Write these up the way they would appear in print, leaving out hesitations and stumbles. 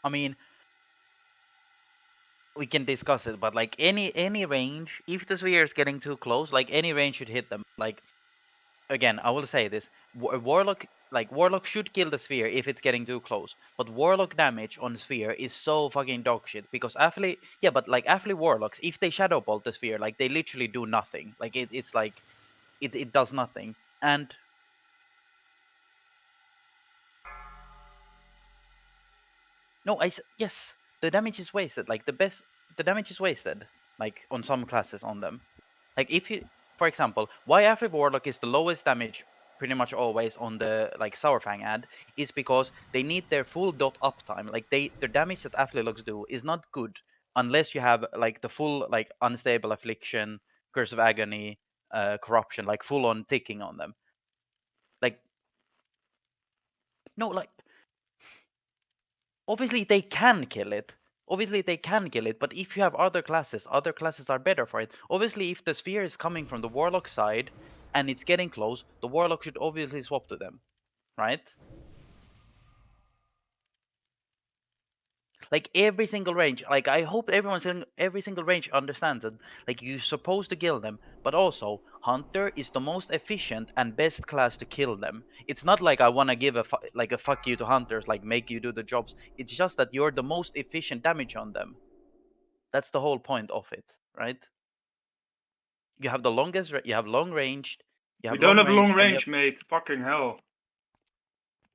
I mean, we can discuss it, but like any range, if the sphere is getting too close, like any range should hit them. Like again, I will say this: Warlock should kill the sphere if it's getting too close. But Warlock damage on the sphere is so fucking dog shit because Affley, yeah, but like Affley Warlocks, if they shadow bolt the sphere, like they literally do nothing. Like it's like it does nothing. And no, yes, the damage is wasted. Like the damage is wasted. Like on some classes on them. Like if you, for example, why Affley Warlock is the lowest damage pretty much always on the like Sourfang ad is because they need their full dot uptime. Like the damage that Affley looks do is not good unless you have like the full like unstable affliction, curse of agony, corruption, like full on ticking on them. Like no, like obviously they can kill it. Obviously they can kill it, but if you have other classes are better for it. Obviously, if the sphere is coming from the Warlock side and it's getting close, the Warlock should obviously swap to them, right? Like every single range, like I hope every single range understands that like you're supposed to kill them, but also Hunter is the most efficient and best class to kill them. It's not like I want to give a fuck you to Hunters, like make you do the jobs. It's just that you're the most efficient damage on them. That's the whole point of it, right? You have the longest, you have long ranged, you We have don't long have long range, and range, mate. Fucking hell.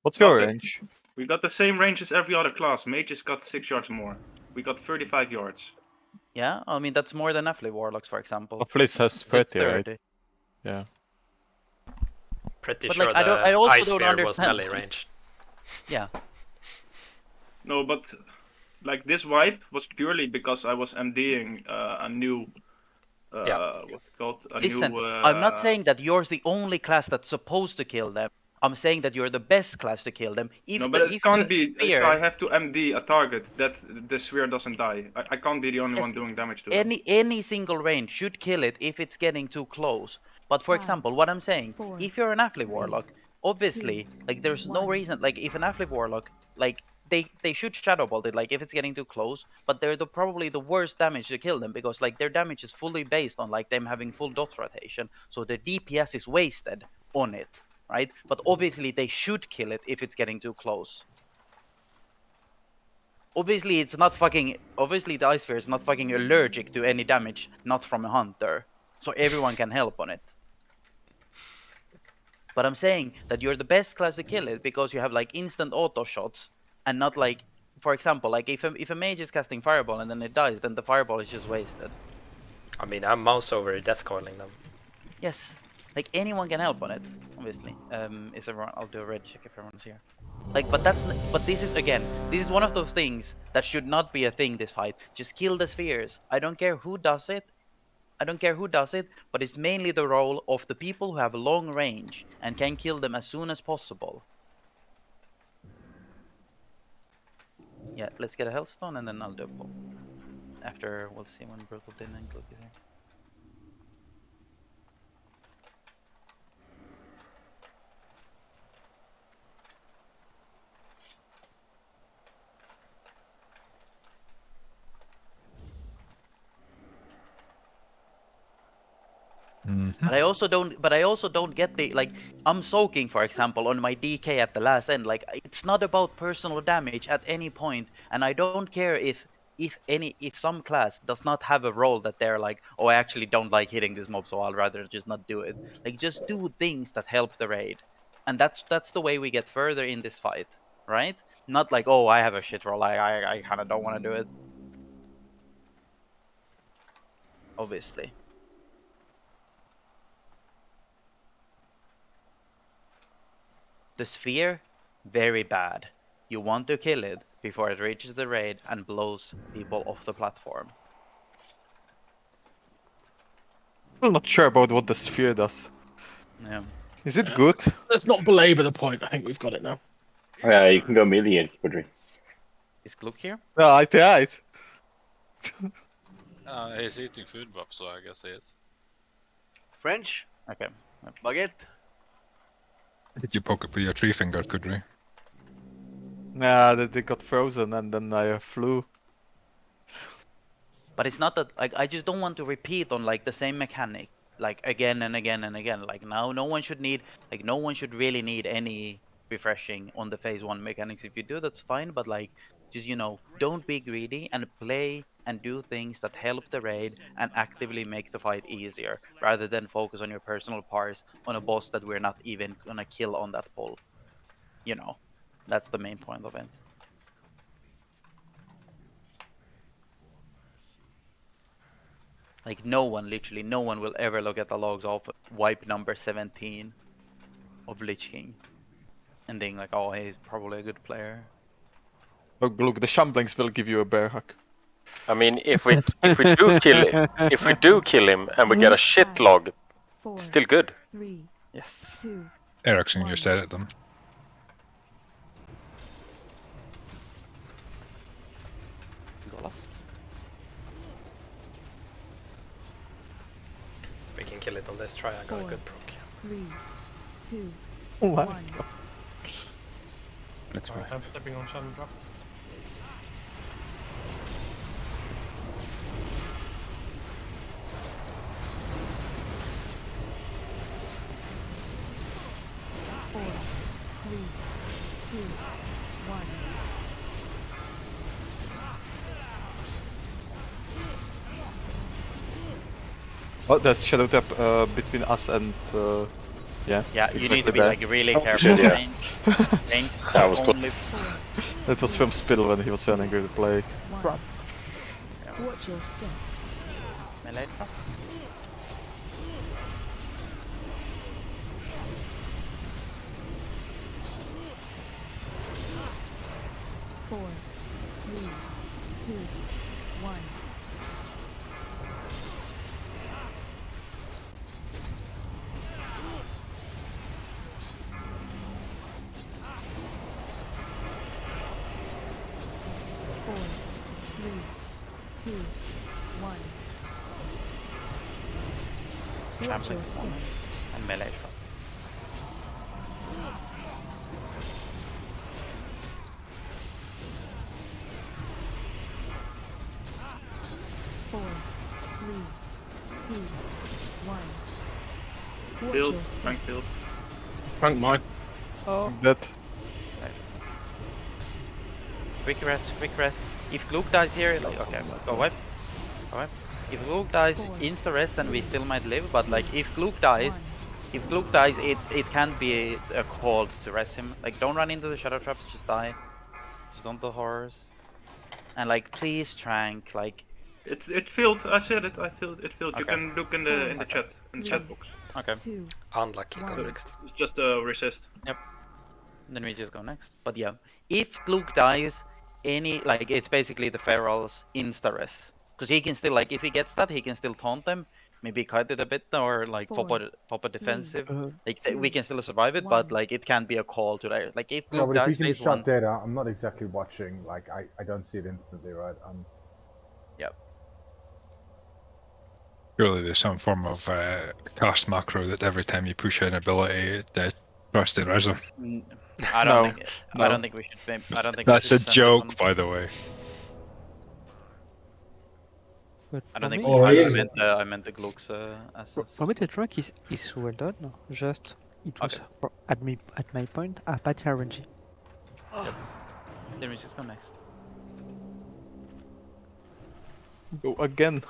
What's your Okay. range? We got the same range as every other class. Mages got 6 yards more. We got 35 yards. yeah, I mean that's more than Affley Warlocks, for example. Affley has It's 30, right? 30. Yeah. Pretty But sure like the I also ice don't sphere was understand. melee range. Yeah. No, but like this wipe was purely because I was MDing a new what's it called? Listen, I'm not saying that you're the only class that's supposed to kill them. I'm saying that you're the best class to kill them. No, but it can't be if I have to MD a target that the sphere doesn't die. I can't be the only one doing damage to them. Any single range should kill it if it's getting too close. But for example, what I'm saying, if you're an Affley Warlock, obviously, like there's no reason, like if an Affley Warlock, like they should shadow bolt it, like if it's getting too close, but they're probably the worst damage to kill them because like their damage is fully based on like them having full dot rotation, so their DPS is wasted on it, right? But obviously they should kill it if it's getting too close. Obviously it's not fucking, obviously the ice sphere is not fucking allergic to any damage not from a hunter, so everyone can help on it. But I'm saying that you're the best class to kill it because you have like instant auto shots and not like, for example, like if a mage is casting fireball and then it dies, then the fireball is just wasted. I mean, I'm mouse over death coiling them. Yes, like anyone can help on it, obviously. Is everyone? I'll do a red check if everyone's here. Like, but this is again, this is one of those things that should not be a thing. This fight, just kill the spheres. I don't care who does it. I don't care who does it, but it's mainly the role of the people who have long range and can kill them as soon as possible. Yeah, let's get a Hellstone and then I'll do a pull. After, we'll see when Brutal Din and Gluck is here. But I also don't get the, like, I'm soaking, for example, on my DK at the last end. Like, it's not about personal damage at any point, and I don't care if some class does not have a role that they're like, oh, I actually don't like hitting this mob, so I'll rather just not do it. Like, just do things that help the raid. And that's the way we get further in this fight, right? Not like, oh, I have a shit roll, I kind of don't want to do it. Obviously. The sphere, very bad. You want to kill it before it reaches the raid and blows people off the platform. I'm not sure about what the sphere does. Yeah. Is it good? Let's not belabor the point. I think we've got it now. Oh, yeah, you can go melee against Budry. Is Gluck here? Yeah, I tried. He's eating food buff, so I guess he is. French? Okay. Baguette? Did you poke up with your 3-finger, could we? Nah, they got frozen and then I flew. But it's not that like I just don't want to repeat on like the same mechanic like again and again and again. Like now, no one should really need any refreshing on the phase 1 mechanics. If you do, that's fine. But like, just don't be greedy and play and do things that help the raid and actively make the fight easier, rather than focus on your personal parts on a boss that we're not even gonna kill on that pull. That's the main point of it. Like literally no one will ever look at the logs of wipe number 17 of Lich King and think like, oh, he's probably a good player. Look, the Shamblings will give you a bear hug. I mean, if we do kill him and we get a shit log, still good. Yes. Ericsson, you said it them. Go lost. We can kill it on this try. I got a good proc. 3, 2, What? 1. Let's go. I'm stepping on Shadow Drop. Four, 3, 2, 1. Oh, there's shadow tap between us and yeah. Yeah, you exactly need to be there. like really Oh, careful. shit, yeah. Range That was only. That was from Spittle when he was running with the play. 1. Watch your step. Melee trap. 4, 3, 2, 1. Four, 3, 2, 1. Watch your step. And melee trap. 4, 3, 2, 1. Watch Build, your step. rank build. Frank mine. That Quick rest. If Glook dies here, like, okay, go wipe. Go wipe. If Glook dies, insta rest, and we still might live. But like, if Glook dies, it can be a call to rest him. Like, don't run into the shadow traps. Just die. Just don't do horrors. And like, please trank. Like, It filled. I said it. I filled. It filled. You Okay. can look in the chat box. okay, 2, Unlucky. Go One. next. It's just resist. then we just go next. But yeah, if Glook dies, it's basically the Feral's insta rest. Because he can still, like, if he gets that, he can still taunt them. Maybe cut it a bit, or like pop a defensive. We can still survive it, but one. like it can be a call to that. Like if No, Glook but if dies you can phase shut 1, data, I'm not exactly watching. Like I don't see it instantly, right? Surely there's some form of cast macro that every time you push an ability, that tries to res them. I don't No, think. no. I don't think we should. I don't think That's we a should send this joke, one. by the way. I don't think. Or I is meant I meant the Glook's essence. For me, the track is well done. Just it was Okay. at my point a bad RNG. Then we just go next. go again.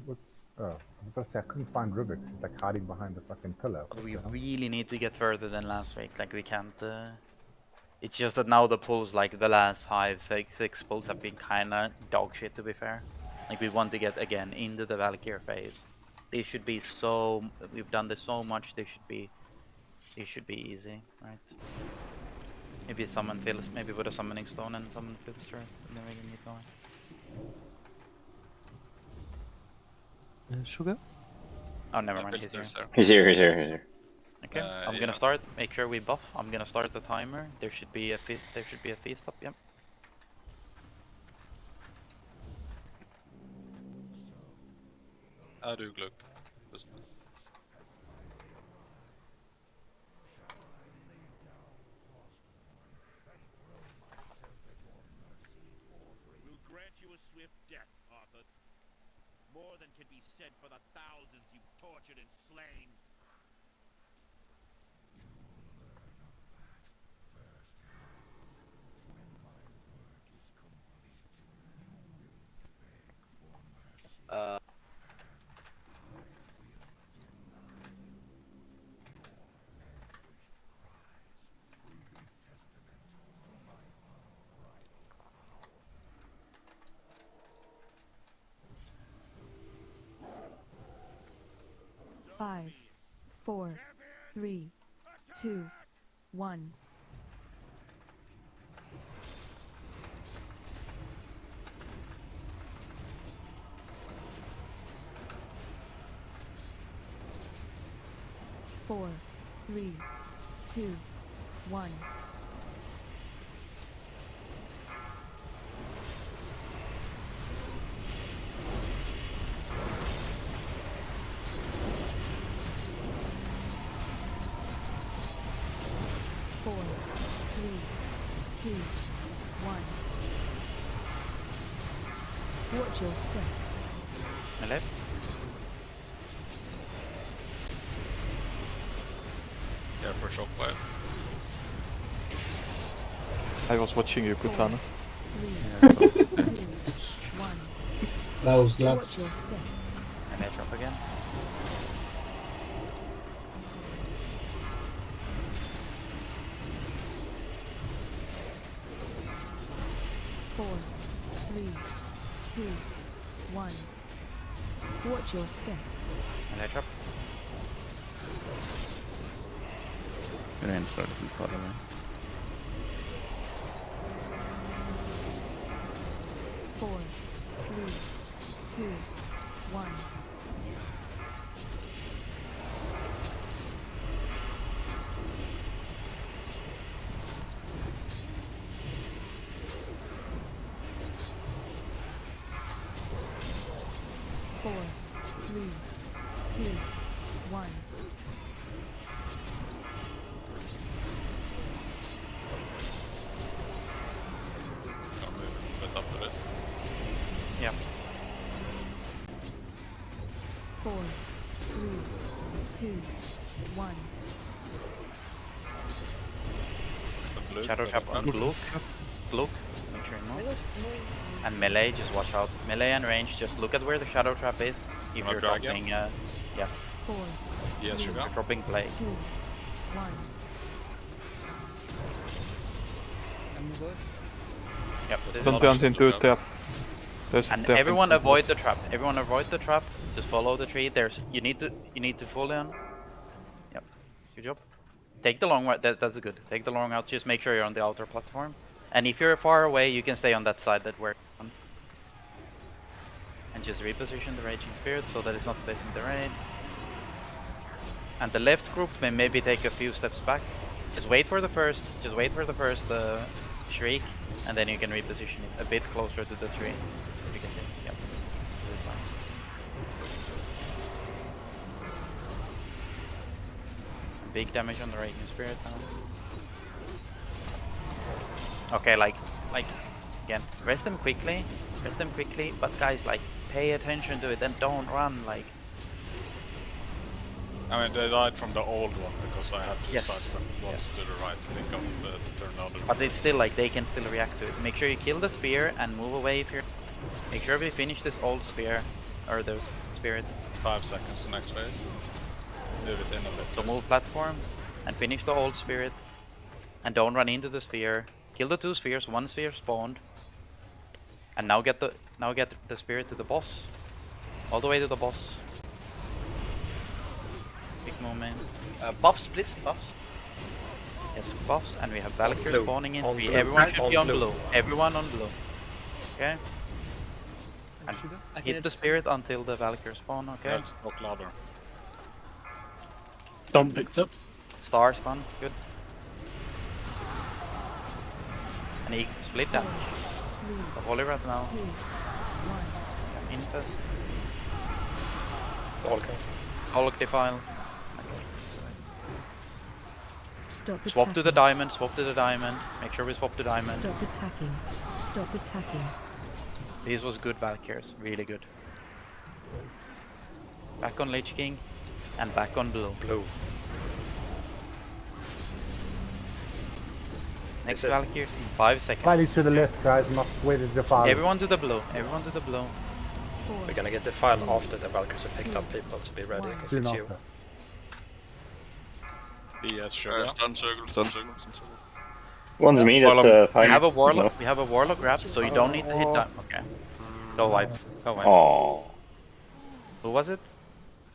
What's oh, I was about to say I couldn't find Rubik's. He's like hiding behind the fucking pillar. But we really need to get further than last week. Like we can't. It's just that now the pulls, like the last 5, 6 pulls, have been kinda dog shit. To be fair, like we want to get again into the Valkyrie phase. They should be so. We've done this so much. They should be easy, right? Maybe someone feels. Maybe with a summoning stone and someone feels straight, and then we can keep going. Sugar? Oh, never mind. He's here. He's here. Okay, I'm gonna start. Make sure we buff. I'm gonna start the timer. There should be a feast up. Yep. I do look. Just We'll grant you a swift death, Arthas. More than can be said for the thousands you've tortured and slain. Five, 4, 3, 2, 1. Four, 3, 2, 1. Four, 3, 2, 1. Watch your step. My left. yeah, for shockwave. I was watching you, Kutana. 3, 2, 1. That was Watch glads. your step. And I drop again. Four, 3, 2, 1. Watch your step. And I drop. Gonna start from far away. 4, 3, 2, 1. Four, 3, 2, 1. Okay, but after this. Yeah. 4, 3, 2, 1. The blue, Shadow trap on Glook. Glook. Make sure you move. And melee, just watch out. Melee and range, just look at where the shadow trap is. If Wanna you're drag dropping, it? yeah, 4, Yes, you if go. you're dropping play. 2, 1. Yep. this is Don't not- turn into a trap. There's a And trap everyone in avoid the front. trap. Everyone avoid the trap. Just follow the tree. You need to full on. Yep. Good job. Take the long route. That's good. Take the long route. Just make sure you're on the outer platform. And if you're far away, you can stay on that side that we're on. And just reposition the Raging Spirit so that it's not facing the raid. And the left group may maybe take a few steps back. Just wait for the first. Shriek, and then you can reposition it a bit closer to the tree. You can see. Yep. This is fine. Big damage on the Raging Spirit now. Okay, like again, rest them quickly, but guys, like, pay attention to it and don't run, like. I mean, they died from the old one because I had to Yes. side from once to the right to pick up the turn. But it's still like they can still react to it. Make sure you kill the spear and move away if you're. Make sure we finish this old spear or the spirit. 5 seconds to next phase. Move it in a bit. So move platform and finish the old spirit, and don't run into the sphere. Kill the 2 spheres. 1 sphere spawned, and now get the spirit to the boss, all the way to the boss. Big movement. Buffs, please, buffs. Yes, buffs, and we have Valkyrie Blue. spawning in On 3. blue. Everyone should On be on blue. blue. Everyone on blue. Okay. And hit the spirit until the Valkyrie spawn. Okay. Yeah, just talk louder. Dom picked up. Star stun, good. And he split damage. The Holy Rat now. Infest. Hulk defile. Stop Swap to the attacking. diamond, swap to the diamond. Make sure we swap to diamond. Stop attacking. Stop attacking. This was good Valkyries, really good. Back on Lich King and back on blue. Next Valkyries in 5 seconds. Slightly to the left, guys. I'm waiting to fire. Everyone to the blue. Everyone to the blue. We're gonna get the file after the Valkyries have picked up people, so be ready, because Soon it's you. after. BS sugar. Stun circle, stun circle, stun circle. One's me, that's We fine. have a warlock. We have a warlock grab, so you don't need to hit that. Okay. Go wipe. Go wipe. Oh. Who was it?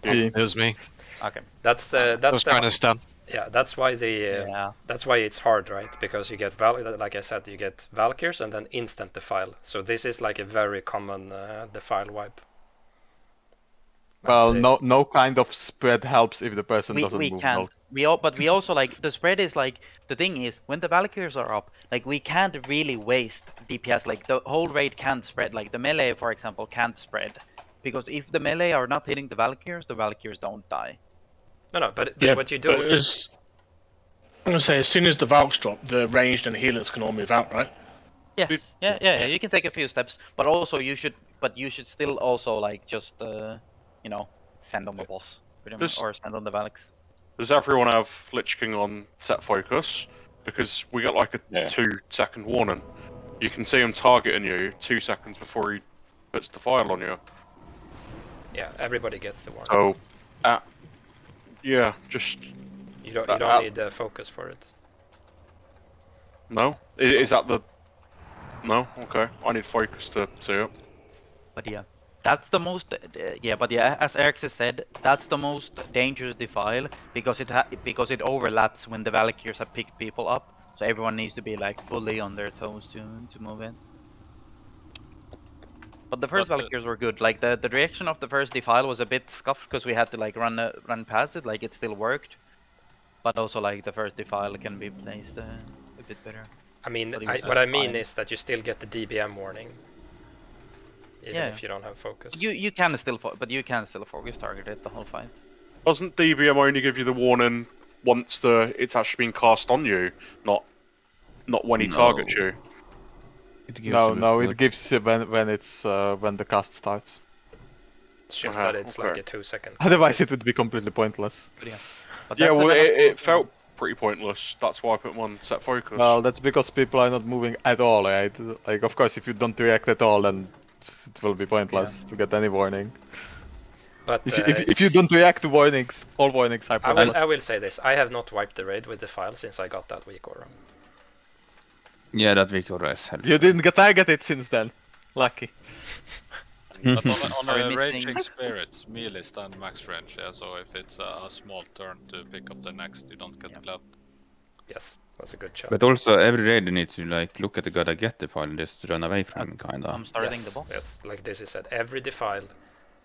It was me. Okay. That's the stun. yeah. That's why that's why it's hard, right? Because you get like I said, you get Valkyries and then instant defile. So this is like a very common defile wipe. Well, no kind of spread helps if the person doesn't We move. can't. But we also like the spread is like the thing is when the Valkyries are up, like we can't really waste DPS. Like the whole raid can't spread. Like the melee, for example, can't spread because if the melee are not hitting the Valkyries don't die. No, but Yeah, what you do but is I'm gonna say as soon as the Valks drop, the ranged and healers can all move out, right? Yes. Yeah. You can take a few steps, but also you should still also like just you know, send on the boss pretty much, or send on the Valks. Does everyone have Lich King on set focus? Because we got like a 2-second warning. You can see him targeting you 2 seconds before he puts the file on you. Yeah, everybody gets the warning. So, yeah, just you don't need the focus for it. No, is that the? No, okay. I need focus to see it. But yeah, that's the most. But yeah, as Eric has said, that's the most dangerous defile because it overlaps when the Valkyries have picked people up. So everyone needs to be like fully on their toes to move in. But the first Valkyries were good. Like the reaction of the first defile was a bit scuffed because we had to like run past it. Like it still worked, but also like the first defile can be placed a bit better. I mean, what I mean is that you still get the DBM warning, even if you don't have focus. You can still, but you can still focus target it the whole fight. Doesn't DBM only give you the warning once it's actually been cast on you, not when he targets you? No, it gives you when it's when the cast starts. It's just that it's like a 2-second. Otherwise, it would be completely pointless. Yeah, well, it felt pretty pointless. That's why I put him on set focus. Well, that's because people are not moving at all, right? Like, of course, if you don't react at all, then it will be pointless to get any warning. But if you don't react to warnings, all warnings are pointless. I will say this: I have not wiped the raid with the file since I got that weak aura. Yeah, that weak aura is helpful. You didn't get targeted since then. Lucky. But on the raging spirits, melee stun max range, yeah, so if it's a small turn to pick up the next, you don't get clapped. Yes, that's a good shot. But also, every raider needs to like look at the god I get the file and just run away from him, kinda. I'm starting the boss. Yes, like this is said. Every defile,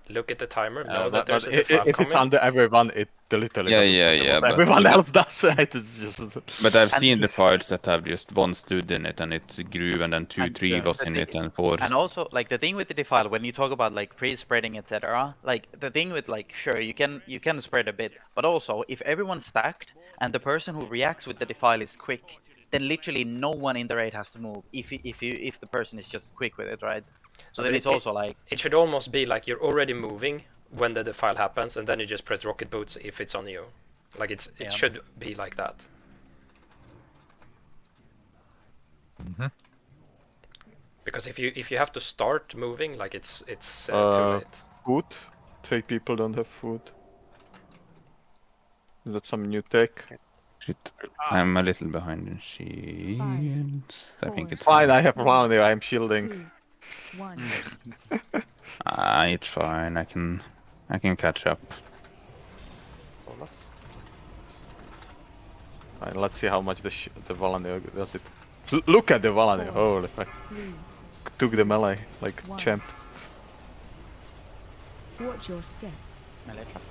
look at the timer, know But that there's a defile if coming. it's under everyone, it literally Yeah, but everyone else does, right? It's just... But I've seen the files that have just one stud in it, and it's grew, and then 2-3 was in it, and 4. And also, like the thing with the defile, when you talk about like pre-spreading, etc., like the thing with like, sure, you can spread a bit, but also if everyone's stacked and the person who reacts with the defile is quick, then literally no one in the raid has to move. If the person is just quick with it, right? So then it's also like it should almost be like you're already moving when the defile happens, and then you just press rocket boots if it's on you. Like it should be like that. Because if you have to start moving, like it's too late. Food. 3 people don't have food. Is that some new tech? Shit, I'm a little behind in shields. I think it's fine. I have round here. I'm shielding. 2, 1. It's fine. I can catch up. Fine, let's see how much the Volunteer does it. Look at the Volunteer. Holy fuck! Took the melee like champ. Watch your step. melee trap.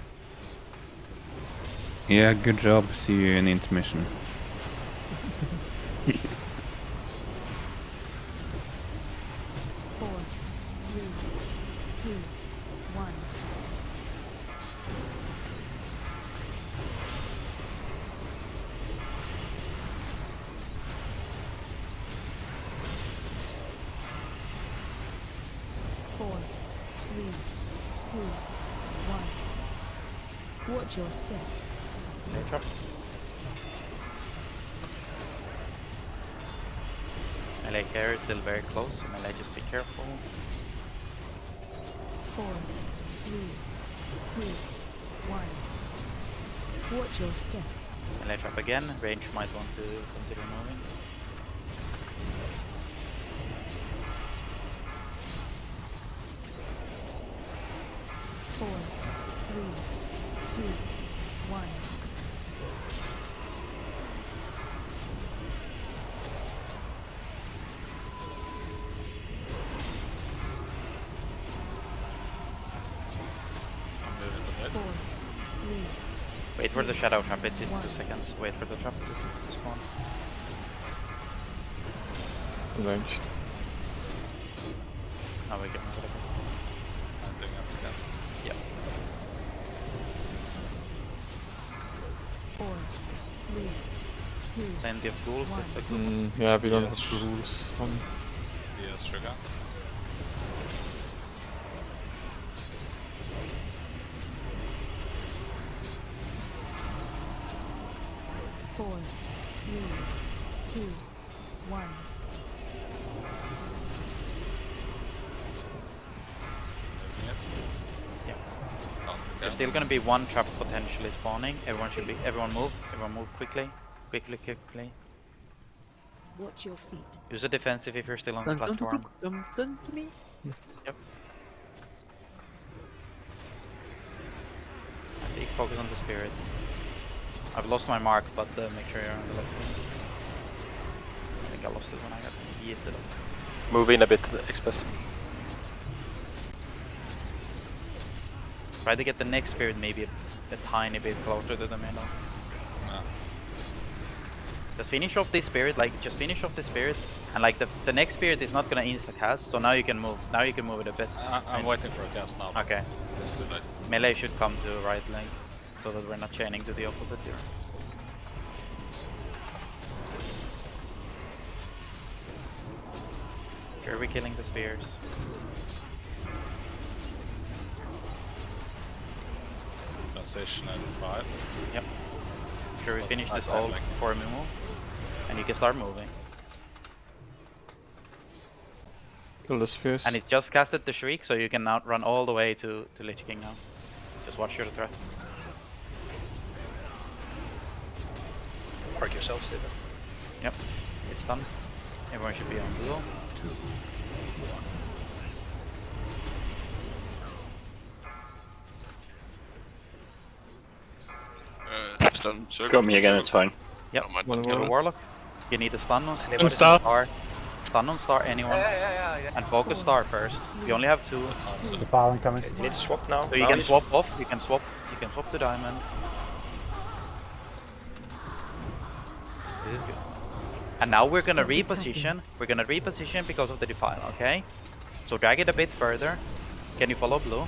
Yeah, good job. See you in intermission. 4, 3, 2, 1. Four, 3, 2, 1. Watch your step. Trap. Melee carrier is still very close, so melee just be careful. 4, 3, 2, 1. Watch your step. Melee trap again, range might want to consider moving. Four, 3, 2, 1. I'm moving to mid. 4, 3. Wait for the shadow trap, it's in 2 seconds. Wait for the trap to spawn. Ranged. Now we can move it a bit. I'm doing up against. Yep. 4, 3, 2, Plenty of ghouls if the ghouls. Yeah, we don't Yes. have rules on. Yes, sugar. 4, 3, 2, 1. Yeah. Oh, There's yeah. still gonna be one trap potentially spawning. Everyone move quickly. Quickly. Watch your feet. Use a defensive if you're still on the platform. Yep. I think focus on the spirit. I've lost my mark, but make sure you're on the left wing. I think I lost it when I got yeeted up. Move in a bit, Express. Try to get the next spirit maybe a tiny bit closer to the middle. Yeah. Just finish off this spirit, and like the next spirit is not gonna insta cast, so now you can move. Now you can move it a bit. I'm waiting for a cast now. Okay. It's too late. Melee should come to right lane, so that we're not chaining to the opposite here. Sure, we're killing the spears. Transition at 5. Yep. Sure, we finish this all before we move, and you can start moving. Kill the spheres. And it just casted the Shriek, so you can now run all the way to Lich King now. Just watch your threat. Mark yourself, Steven. Yep, it's done. Everyone should be on duel. 2, 1. Throw me again, it's fine. Yep, One kill the warlock. Warlock. You need a stun on Anybody? Star. Stun on star, anyone. Yeah. And focus star first. You only have 2. The filing coming. You need to swap now. So you can swap off, you can swap the diamond. This is good. And now we're gonna reposition. We're gonna reposition because of the defile, okay? So drag it a bit further. Can you follow blue?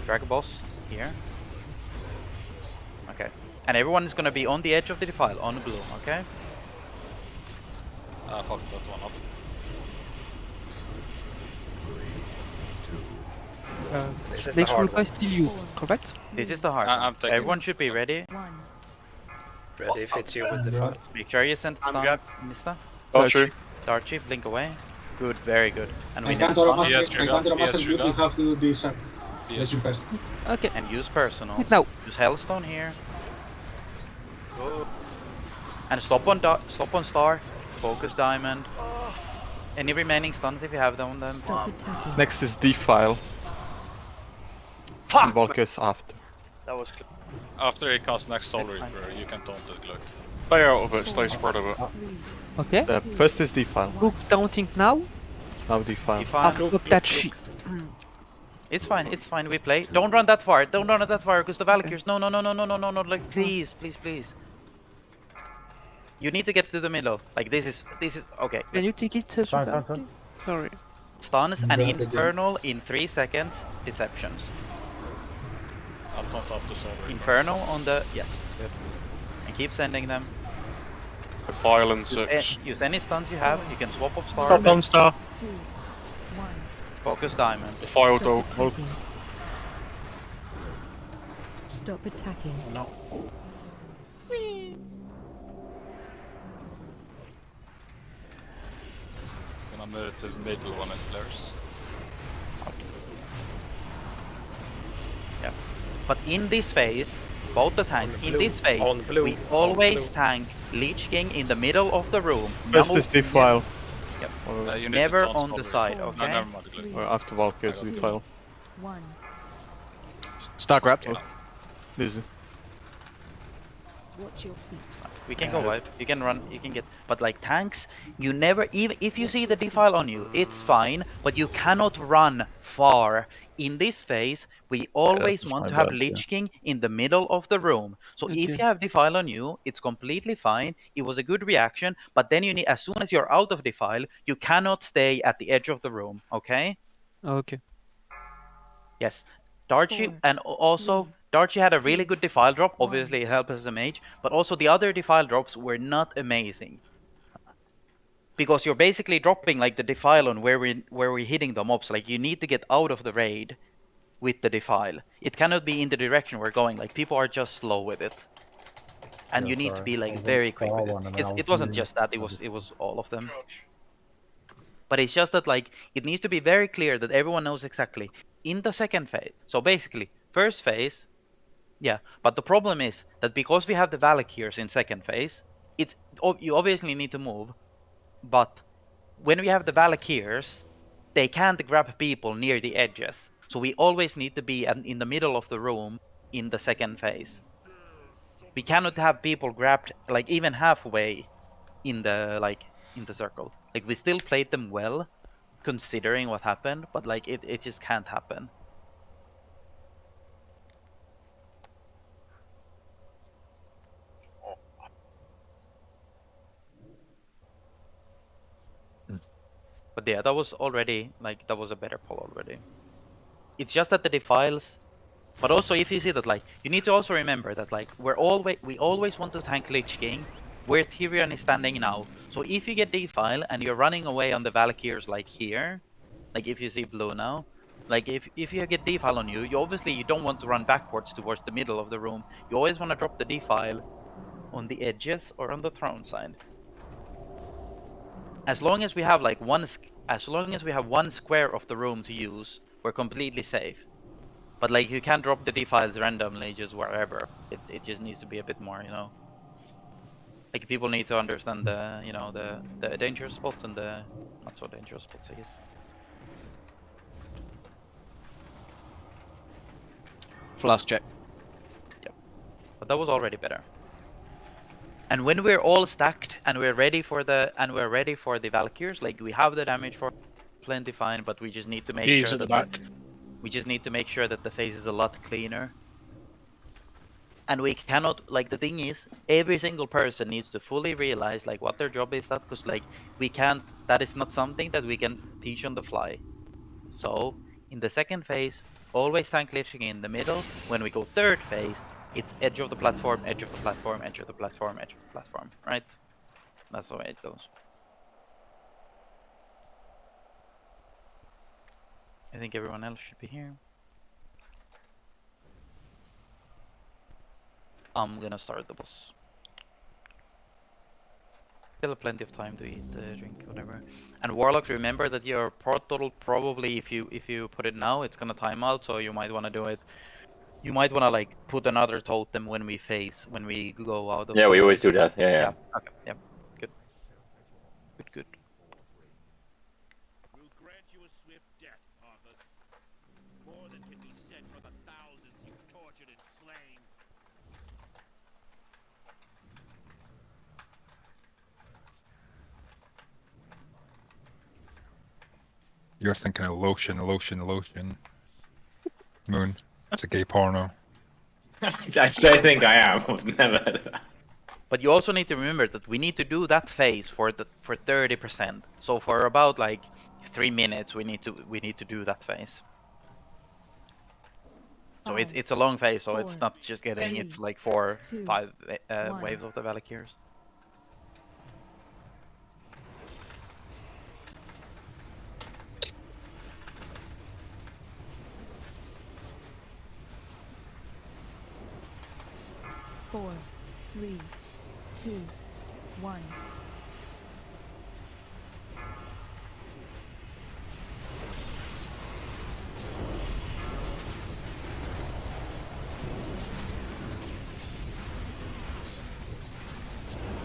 Drag a boss here. Okay. And everyone is gonna be on the edge of the defile, on blue, okay? I fucked that one up. 3, 2. This is the hard one. Steal you, correct? This is the hard one. I'm taking Everyone should be ready. 1. Ready if it's you with the file. Make sure you send stun, grabbed. Nista. Archie. Archie, blink away. Good, very good. And we Yes, need stun. you have to do this. Okay. And use personal. Now. Use Hellstone here. And stop on star. Focus diamond. Any remaining stuns if you have them on them. Stop attacking. Next is defile. Fuck! And Volkers after. That was close. After he casts next Soul It's fine. Reaper, you can taunt the Glug. Stay out of it, stay spread of it. 3, Okay. First is defile. Look, taunting now. Now defile. Defile. Fuck that shit. It's fine, we play. Don't run that far, because the Valkyries, no, like, please. You need to get to the middle. Like, this is, okay. Can you take it, Sudan? Sorry. Stuns and Infernal in 3 seconds, Deceptions. I don't have to solve it. Infernal on the, yes, good. And keep sending them. Defile and 6. Use any stuns you have, you can swap off star. Stop on star. Focus diamond. Defile dog. Stop attacking. No. Gonna move to the middle when it flares. Yeah. But in this phase, both the tanks, in this phase, blue, we always tank Lich King in the middle of the room. Where's this defile? Yep. You need Never to on the side, No, okay? never mind, Glenn. Or after Valkyries defile. 1. Star grabbed. Easy. Watch your feet. We can go wipe, you can run, you can get, but like tanks, you never, even if you see the defile on you, it's fine, but you cannot run far. In this phase, we always want to have Lich King in the middle of the room. So if you have defile on you, it's completely fine. It was a good reaction, but then you need, as soon as you're out of defile, you cannot stay at the edge of the room, okay? Okay. Yes. Darchi, 4, and also, Darchi had a really good defile drop, obviously it helped as a mage, but also the other defile drops were not amazing. Because you're basically dropping like the defile on where we're hitting the mobs, like you need to get out of the raid with the defile. It cannot be in the direction we're going, like people are just slow with it. And you need to be like very quick with it. It wasn't just that, it was all of them. But it's just that like, it needs to be very clear that everyone knows exactly. In the second phase, so basically, first phase, yeah, but the problem is that because we have the Valkyries in second phase, you obviously need to move, but when we have the Valkyries, they can't grab people near the edges. So we always need to be in the middle of the room in the second phase. We cannot have people grabbed like even halfway in the circle. Like we still played them well, considering what happened, but like it just can't happen. But yeah, that was already like that was a better pull already. It's just that the defiles, but also if you see that like you need to also remember that like we always want to tank Lich King where Tyrion is standing now. So if you get defile and you're running away on the Valkyries like here, like if you see blue now, like if you get defile on you, obviously you don't want to run backwards towards the middle of the room. You always want to drop the defile on the edges or on the throne side. As long as we have like one square of the room to use, we're completely safe. But like you can't drop the defiles randomly just wherever. It just needs to be a bit more, you know. Like people need to understand the, you know, the dangerous spots and the not so dangerous spots, I guess. Flash check. Yep. But that was already better. And when we're all stacked and we're ready for the Valkyries, like we have the damage for plenty fine, but we just need to make sure that we just need to make sure that the phase is a lot cleaner. And we cannot, like the thing is, every single person needs to fully realize like what their job is, that because like we can't, that is not something that we can teach on the fly. So in the second phase, always tank Lich King in the middle. When we go third phase, it's edge of the platform, edge of the platform, edge of the platform, edge of the platform, right? That's the way it goes. I think everyone else should be here. I'm gonna start the boss. Still plenty of time to eat, drink, whatever. And Warlock, remember that your prot total probably, if you put it now, it's gonna time out. So you might wanna do it. You might wanna like put another totem when we go out of. Yeah, we always do that. Yeah. Okay. Yeah. Good. Good. We'll grant you a swift death, Arthur. More than can be said for the thousands you've tortured and slain. You're thinking of lotion. Moon. That's a gay porno. I think I am. I've never heard of that. But you also need to remember that we need to do that phase for 30%. So for about like 3 minutes, we need to do that phase. So it's a long phase, so it's not just getting it's like 4, 5 waves of the Valkyries. Four, 3, 2, 1.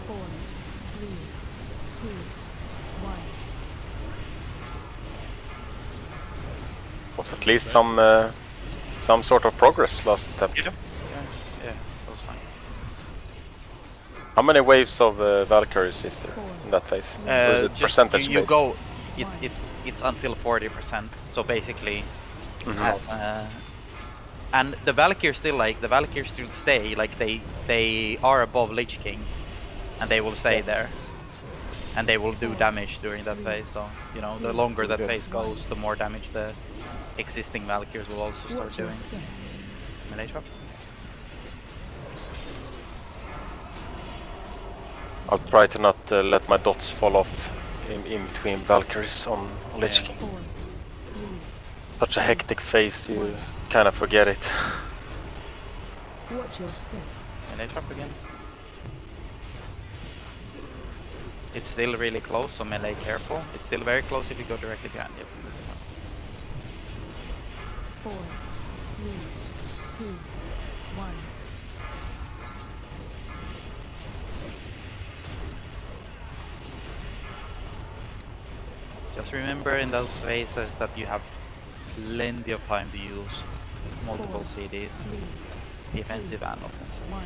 Four, 3, 2, 1. Was at least some sort of progress last attempt. Yeah, that was fine. How many waves of Valkyries is there in that phase? Or is it percentage you based? go, it's until 40%. So basically, and the Valkyries still stay like they are above Lich King, and they will stay there, and they will do damage during that phase. So you know, the longer that phase goes, the more damage the existing Valkyries will also start doing. Melee trap. I'll try to not let my dots fall off in between Valkyries on Lich King. Such a hectic phase, you kind of forget it. Watch your step. Melee trap again. It's still really close, so melee careful. It's still very close if you go directly behind you. 4, 3, 2, 1. Just remember in those phases that you have plenty of time to use multiple CDs, defensive and offensive. 1.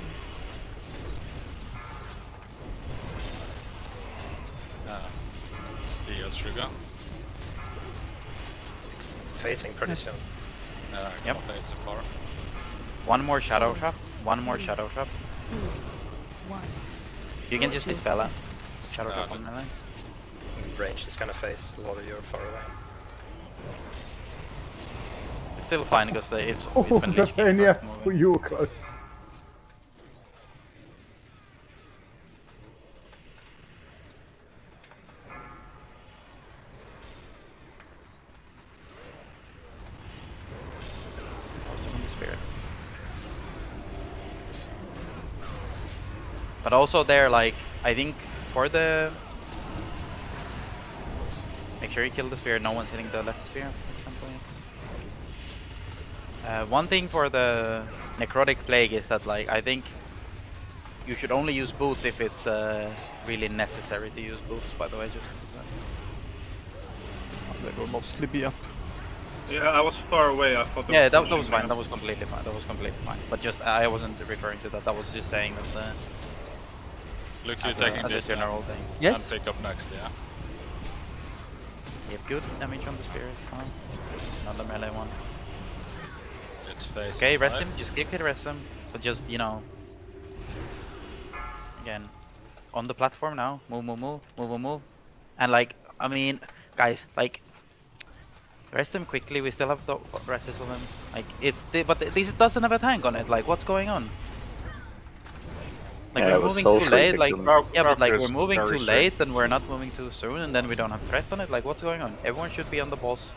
Sugar. It's facing pretty soon. Yep. Facing far. One more shadow trap. One more shadow trap. 2, 1. You can just dispel it. Shadow trap on melee. Range this kind of phase. A lot of you are far away. It's still fine because it's Oh, when Lich King Zafania, starts moving. you were close. But also there, like, I think for the... Make sure you kill the sphere, no one's hitting the left sphere, for example. One thing for the Necrotic Plague is that, like, I think you should only use boots if it's really necessary to use boots, by the way, just as They will mostly be up. Yeah, I was far away. I thought. Yeah, that was fine. That was completely fine. That was completely fine. But just I wasn't referring to that. I was just saying that. Look, you're taking this general thing. Yes. And pick up next, yeah. You have good damage on the spirits. Huh? Another melee one. It's face. Okay, rest him. Just quickly rest him. But just again, on the platform now. Move. And like, I mean, guys, like. Rest him quickly, we still have the rest of them. Like, but this doesn't have a tank on it, like, what's going on? Like, Yeah, we're moving too late, like, yeah, but like, we're moving too late, and we're not moving too soon, and then we don't have threat on it, like, what's going on? Everyone should be on the boss.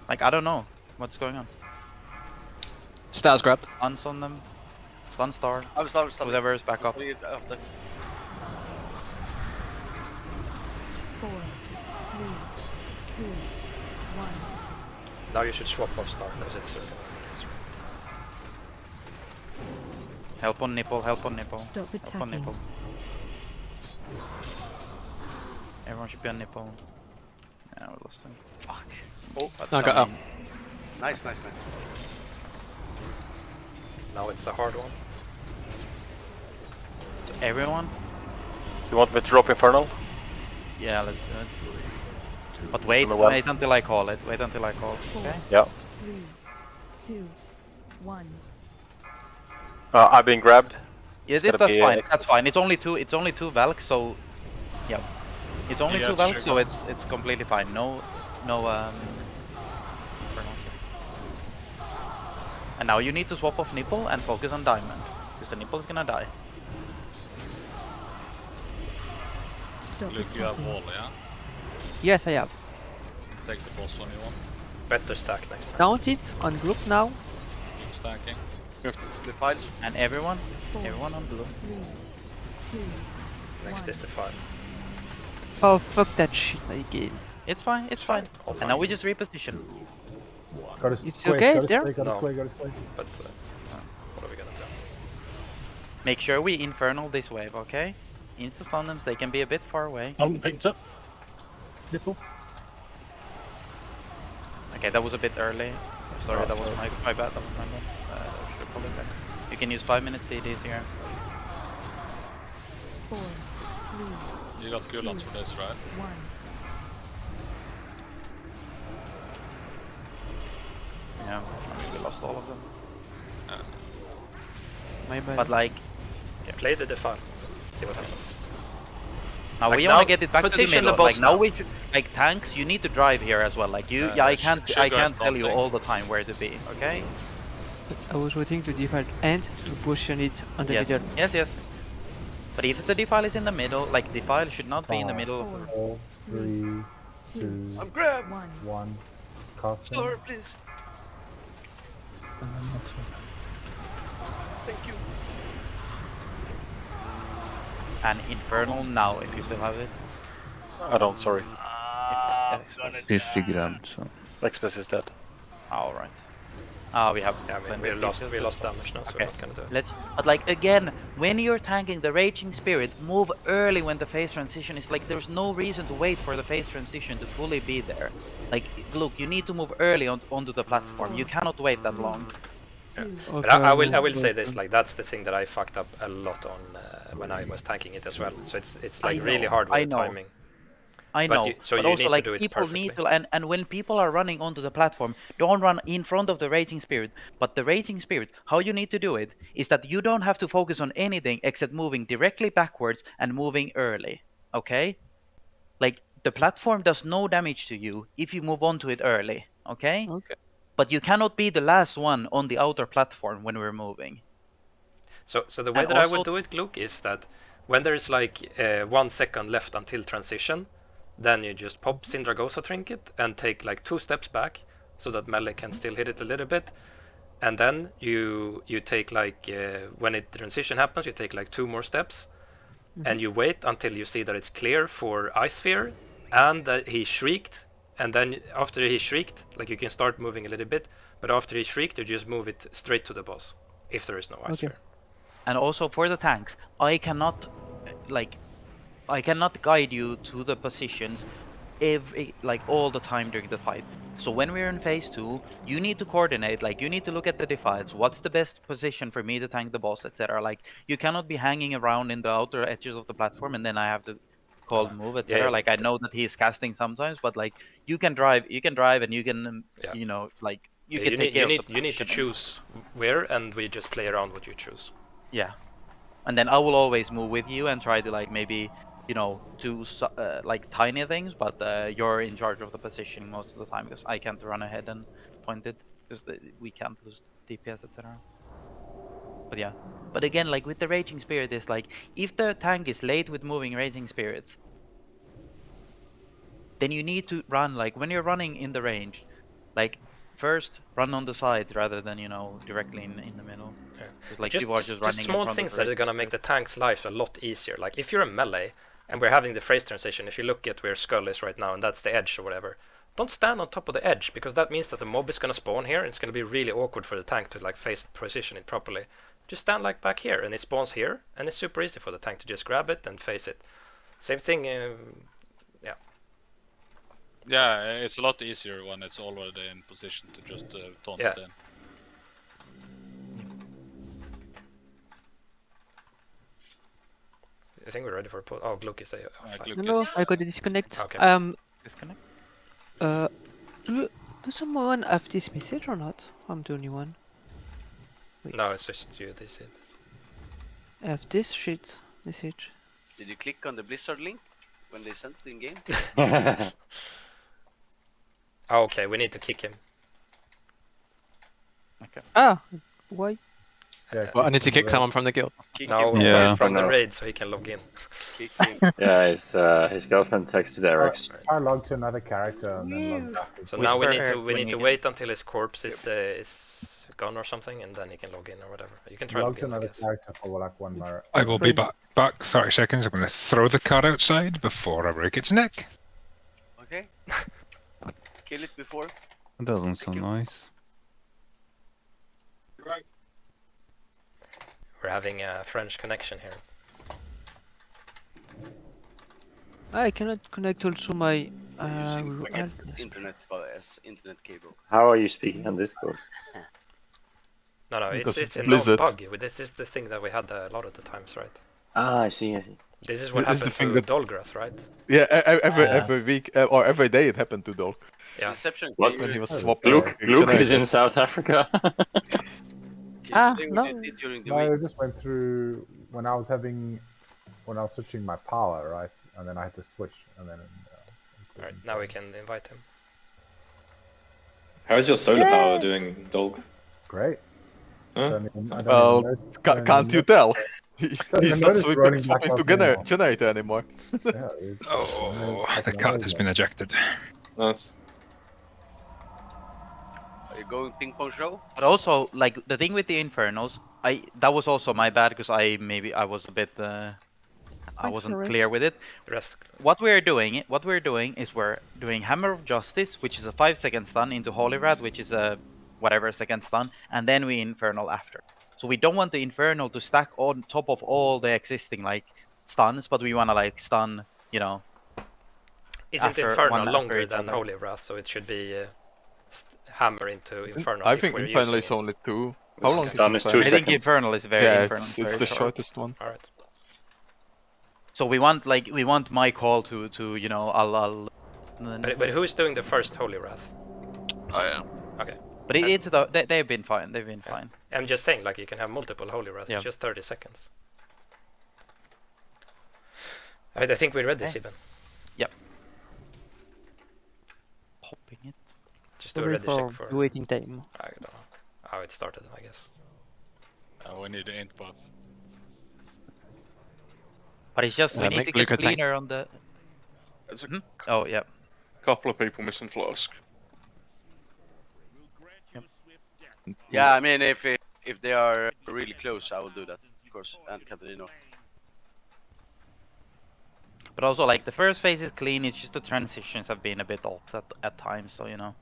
Like, I don't know what's going on. Stars grabbed. Stuns on them. Stun star. I'm stun. Whoever is back up. 4, 3, 2, 1. Now you should swap off star because it's Help on nipple, help on nipple. Stop Help on attacking. nipple. Everyone should be on nipple. Yeah, we lost him. Fuck. Oh, I got up. Nice. now it's the hard one. So everyone? You want me to drop Infernal? Yeah, let's do it. But wait until I call it. Wait until I call. Okay? Yeah. 3, 2, 1. I've been grabbed. Yeah, It's gonna that's be, fine. That's fine. It's only two Valks, so yeah, it's only Yeah, two Valks, so sugar. it's completely fine. No. Infernals here. And now you need to swap off Nipple and focus on Diamond, because the Nipple is gonna die. Stop Luke, you have wall, yeah? Yes, I have. Take the boss when you want. Better stack next time. Count it on group now. Keep stacking. The files. And everyone 4, on blue. 3, 2, Next 1. is the file. Oh, fuck that shit again. It's fine. It's fine. And now we just reposition. Got his It's square, okay got his there? square, got his No. square, got his square. But what are we gonna do? Make sure we Infernal this wave, okay? Insta stun them, they can be a bit far away. Picked up. Nipple. Okay, that was a bit early. Sorry, that was my bad. That was my bad. Should have called it back. You can use 5-minute CDs here. 4, 3, You got cooldowns for this, right? 1. Yeah, I mean, we lost all of them. My bad. But like, Play the defile. See what happens. now Like we now, want to get it back to the position the middle. Like boss now now. we should, like tanks, you need to drive here as well. Like you, I can't tell you all the time where to be. Okay? I was waiting to defile and to position it on the Yes. middle. Yes. But if the defile is in the middle, like defile should not be in the 5, middle. 4, 3, 2, I'm grabbed. 1. Casting. Slower, please. Thank you. And Infernal now, if you still have it. I don't, sorry. Pissy grabbed, so. Express is dead. Alright. Ah, we have. Yeah, I mean, plenty we of lost damage now, so Okay. we're not gonna do it. But like again, when you're tanking the Raging Spirit, move early when the phase transition is like there's no reason to wait for the phase transition to fully be there. Like look, you need to move early onto the platform. You cannot wait that long. Yeah. Okay, But I will say this, like that's the thing that I fucked up a lot on when I was tanking it as well. So it's like really hard with the timing. I But know, so but you also need like to do it people perfectly. need to, and when people are running onto the platform, don't run in front of the Raging Spirit. But the Raging Spirit, how you need to do it is that you don't have to focus on anything except moving directly backwards and moving early. Okay? Like the platform does no damage to you if you move onto it early. Okay? Okay. But you cannot be the last one on the outer platform when we're moving. So the way And that I also- would do it, Luke, is that when there's like 1 second left until transition, then you just pop Syndragosa Trinket and take like 2 steps back so that melee can still hit it a little bit. And then you take like, when it transition happens, you take like 2 more steps and you wait until you see that it's clear for Ice Sphere and that he shrieked. And then after he shrieked, like you can start moving a little bit, but after he shrieked, you just move it straight to the boss if there is no Ice Sphere. And also for the tanks, I cannot guide you to the positions all the time during the fight. So when we're in phase 2, you need to coordinate, like you need to look at the defiles, what's the best position for me to tank the boss, etc. Like you cannot be hanging around in the outer edges of the platform and then I have to call move, etc. yeah, Like I know that he's casting sometimes, but like you can drive and you can you know, like you can take care of the you need to positioning. choose where, and we just play around what you choose. Yeah, and then I will always move with you and try to like maybe, you know, do like tiny things, but you're in charge of the positioning most of the time because I can't run ahead and point it because we can't lose DPS, etc. But yeah, but again, like with the Raging Spirit, is like if the tank is late with moving Raging Spirits, then you need to run like when you're running in the range, like first run on the sides rather than, you know, directly in the middle. Because like people are just running in small front things of that are gonna make the tank's life a lot easier. Like if you're a melee and we're having the phase transition, if you look at where Skull is right now and that's the edge or whatever, don't stand on top of the edge because that means that the mob is gonna spawn here and it's gonna be really awkward for the tank to like position it properly. Just stand like back here and it spawns here and it's super easy for the tank to just grab it and face it. Same thing, yeah. Yeah, it's a lot easier when it's already in position to just taunt it in. I think we're ready for a pull. Oh, Gluck is offline. No, I got to disconnect. Okay. Disconnect? Does someone have this message or not? I'm the only one. Wait. No, it's just you, they said. I have this shit message. Did you click on the Blizzard link when they sent it in game? Oh, okay, we need to kick him. Okay. Ah, why? Well, I need to kick someone from the guild. No, from the raid so he can log in. Kick him. Yeah, his girlfriend texted Eric's. I logged to another character and then logged back. So now we need to wait until his corpse is gone or something, and then he can log in or whatever. You can try Log to to another character for like 1 minute. I will be back 30 seconds. I'm going to throw the car outside before I break its neck. Okay. Kill it before. That doesn't sound nice. Right. We're having a French connection here. I cannot connect also my Internet as internet cable. How are you speaking on Discord? No, Because it's a known Blizzard. bug. This is the thing that we had a lot of the times, right? Ah, I see. This is what This is happened the to thing Dolgrath, right? Yeah, every week or every day it happened to Dolk. Yeah. Deception. What? When he was swapping. Luke is in South Africa. no. I just went through when I was switching my power, right, and then I had to switch, and then. Alright, now we can invite him. How's your solar power doing, Dolg? Great. Huh? Well, can't you tell? He's not swapping to anymore. generator anymore. Yeah, Oh, the cat has been ejected. Nice. Are you going ping pong show? But also, like the thing with the Infernals, that was also my bad because I was a bit I wasn't clear with it. What we're doing is we're doing Hammer of Justice, which is a 5-second stun, into Holy Wrath, which is a whatever second stun, and then we Infernal after. So we don't want the Infernal to stack on top of all the existing like stuns, but we want to like stun, you know. Isn't Infernal longer than Holy Wrath, so it should be Hammer into Infernal? I think Infernal is only 2. How long is I think Infernal is very Infernal. It's the shortest one. Alright. So we want my call to you know I'll. But who is doing the first Holy Wrath? I am. Okay. But they've been fine. They've been fine. I'm just saying, like you can have multiple Holy Wraths. Yeah. Just 30 seconds. Alright, I think we read this even. Yep. Popping it. Just do a ready check for waiting time. I don't know how it started, I guess. We need the int buff. But it's just we need to get cleaner on the. There's Oh yeah. couple of people missing Flask. Yeah, I mean if they are really close, I will do that, of course, and Caterino. But also like the first phase is clean. It's just the transitions have been a bit off at times, so you know.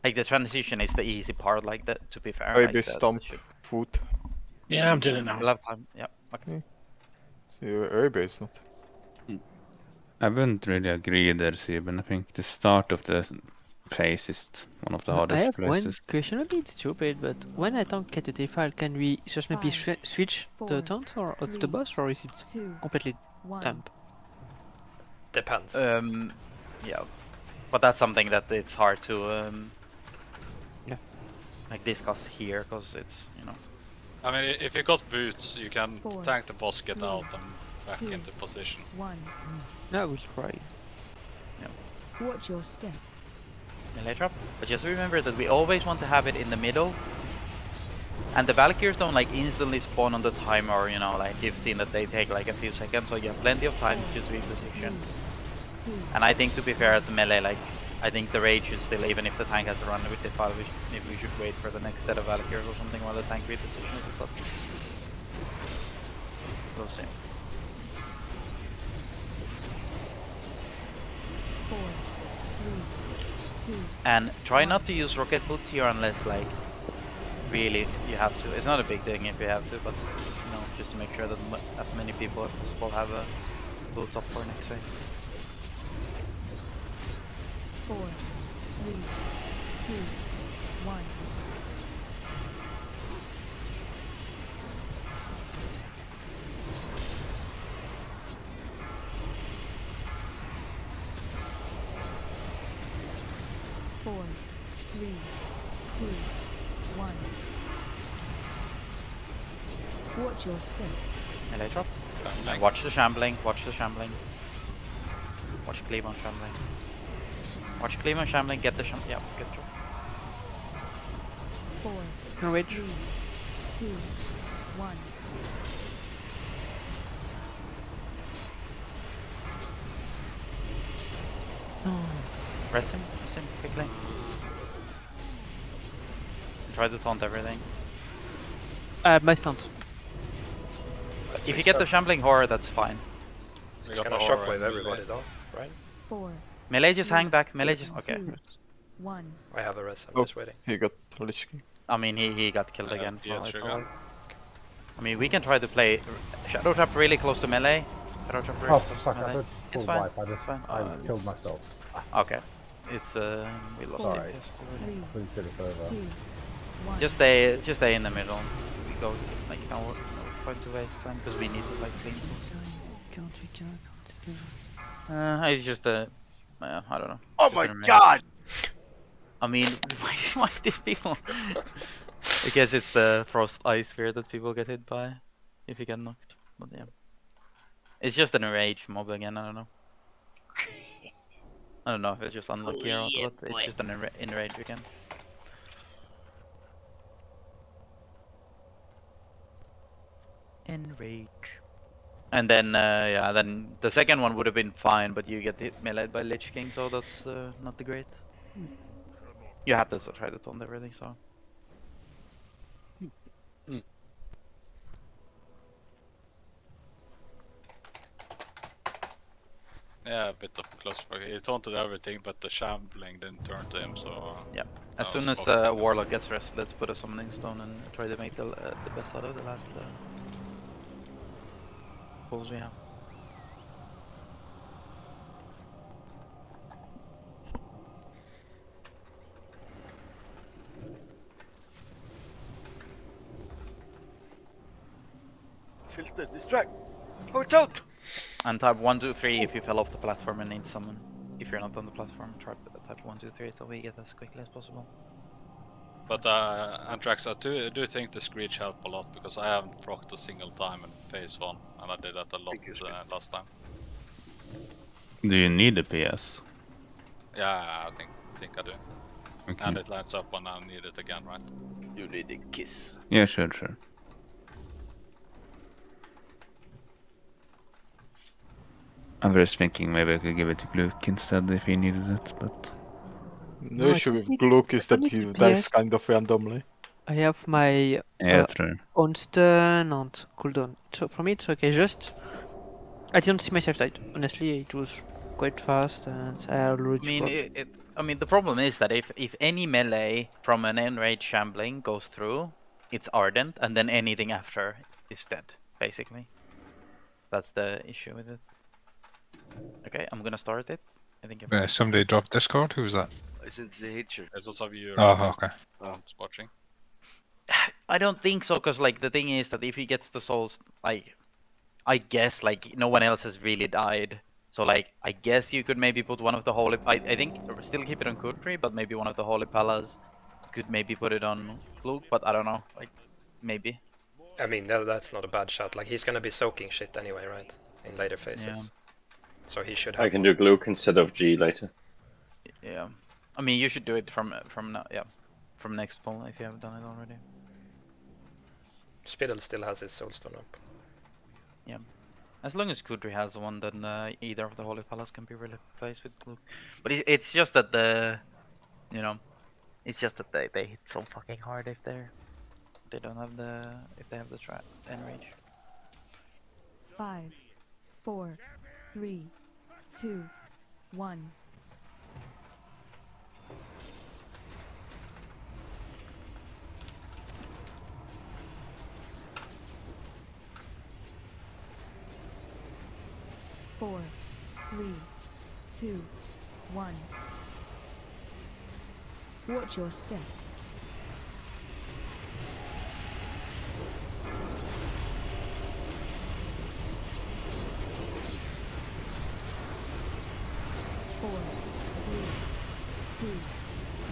Like the transition is the easy part, like that. To be fair. Maybe like, stomp foot. Yeah, I'm doing it now. We'll have time. Yeah. Okay. So Maybe it's not. I wouldn't really agree there, Sieben. I think the start of the phase is one of the hardest I have places. one question, maybe it's stupid, but when I tank at the file, can we just maybe switch the taunt of the boss, or is it completely temp? Depends. Yeah, but that's something that it's hard to like discuss here, because it's, you know. I mean, if you got boots, you can tank the boss, get out, and back into position. No, we try. Yeah. Watch your step. Melee trap. But just remember that we always want to have it in the middle. And the Valkyries don't like instantly spawn on the timer, or, you know, like you've seen that they take like a few seconds, so you have plenty of time to just reposition. And I think, to be fair, as a melee, like I think the raid should still, even if the tank has to run with the file, maybe we should wait for the next set of Valkyries or something while the tank repositions. But we'll see. 4, 3, 2. And try not to use rocket boots here unless, like, really you have to. It's not a big thing if you have to, but you know, just to make sure that as many people as possible have boots up for next phase. 4, 3, 2, 1. 4, 3, 2, 1. Watch your step. Melee drop. And watch the shambling. Watch the shambling. Watch cleave on shambling. Watch cleave on shambling. Get the shambling. Yeah, get the drop. 4, No rage. 3, 2, 1. Press him quickly. Try to taunt everything. My stunt. If you get the shambling horror, that's fine. It's gonna shockwave everybody though, right? 4. Melee just hang back. Melee just okay. 1. I have a res. I'm just waiting. He got Lich King. I mean, he got killed again, so yeah, it's trigger. alright. I mean, we can try to play Shadow Trap really close to melee. Shadow Trap really Oh, close fuck, to I melee. thought It's full fine. wipe. I killed myself. Okay. It's we lost Sorry. it. Please said it's over. 2, 1. Just stay in the middle. We go like no point to waste time because we need to like sync. It's just I don't know. Oh Just my an array. god! I mean, why do people? I guess it's the frost ice sphere that people get hit by if you get knocked. But yeah, it's just an enrage mob again. I don't know. I don't know if it's just unlucky or what. It's just an enrage again. Enrage. And then yeah, then the second one would have been fine, but you get hit meleeed by Lich King, so that's not the great. You had to try to taunt everything, so. Yeah, a bit of close fuck. He taunted everything, but the shambling didn't turn to him, so... Yeah. As that soon was as fucking- Warlock gets rest, let's put a summoning stone and try to make the best out of the last pulls we have. Filster, distract! Watch out! And type 1, 2, 3 if you fell off the platform and need summon. If you're not on the platform, try type 1, 2, 3 so we get as quickly as possible. But Anthrax, I do think the Screech helped a lot, because I haven't procced a single time in phase 1, and I did that a lot last time. Do you need a PS? Yeah, I think I do. Okay. And it lights up when I need it again, right? You need a kiss. Yeah, sure. I was thinking maybe I could give it to Gluck instead if he needed it, but... The issue with Gluck is that he dies kind of randomly. I have my true. own stun and cooldown. So for me it's okay, just... I didn't see myself die. Honestly, it was quite fast and I already I mean, the problem is that if any melee from an enraged shambling goes through, it's ardent, and then anything after is dead, basically. That's the issue with it. Okay, I'm gonna start it. I think. Somebody dropped Discord. Who was that? Isn't the hitcher? It's also you. Oh, okay. Watching. I don't think so, cause like the thing is that if he gets the souls, like, I guess like no one else has really died. So like, I guess you could maybe put one of the holy. I think still keep it on Kudri, but maybe one of the holy palas could maybe put it on Luke, but I don't know. Like, maybe. I mean, that's not a bad shot. Like, he's gonna be soaking shit anyway, right? In later phases. Yeah. So he should have... I can do Gluck instead of G later. Yeah. I mean, you should do it from now. Yeah, from next pull if you haven't done it already. Spittle still has his soulstone up. Yeah. As long as Kudri has one, then either of the Holy Palace can be replaced with Luke. But it's just that it's just that they hit so fucking hard if they don't have if they have the enrage. 5, 4, 3, 2, 1. Four, 3, 2, 1. Watch your step. Four, 3, 2,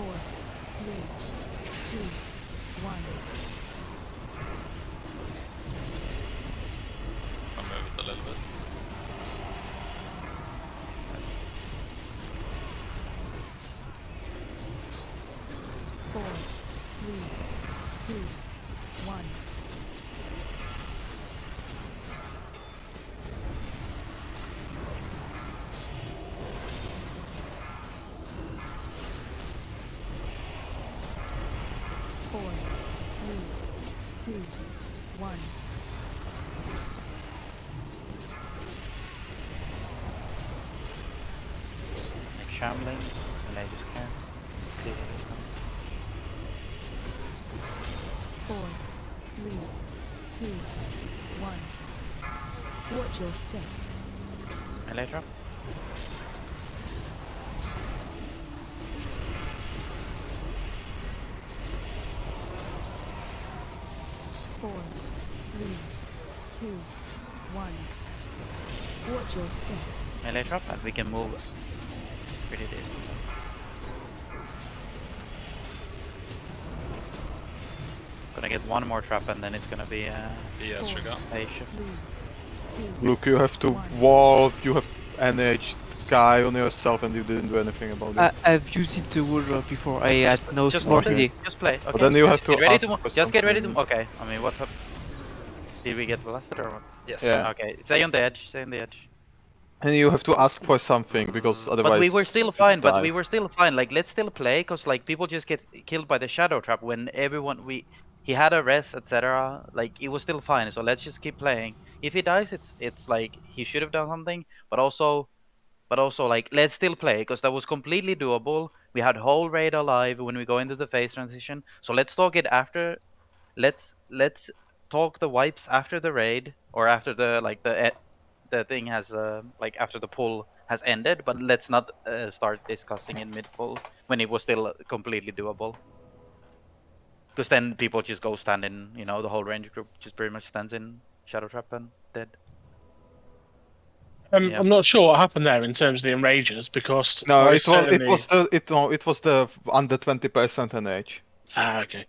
4, 3, 2, 1. I'll move it a little bit. Four, 3, 2, 1. Four, 3, 2, 1. Like shambling, and I just can't see what is coming. 4, 3, 2, 1. Watch your step. Melee drop. Four, 3, 2, 1. Watch your step. Melee drop, and we can move pretty decent. Gonna get one more trap, and then it's gonna be Yes, you go. Asia. Look, you have to wall, you have NH guy on yourself and you didn't do anything about it. I've used it to wall drop before, I had no smart idea. Just play. Okay. But then you have to get ready ask to for just get ready to. something. Okay. I mean, what happened? Did we get blasted or what? Yes. Yeah. Okay. Stay on the edge. Stay on the edge. And you have to ask for something, because otherwise... But we were still you fine. die. But we were still fine. Like, let's still play, cause like people just get killed by the shadow trap when everyone he had a res, etc. Like it was still fine. So let's just keep playing. If he dies, it's like he should have done something. But also like let's still play, because that was completely doable. We had whole raid alive when we go into the phase transition. So let's talk it after. Let's talk the wipes after the raid, or after the the thing has like after the pull has ended. But let's not start discussing in mid pull when it was still completely doable. Because then people just go stand in, you know, the whole range group just pretty much stands in shadow trap and dead. Yeah. I'm not sure what happened there in terms of the enragers, because No, I it was certainly... it was the under 20% NH. Ah, okay.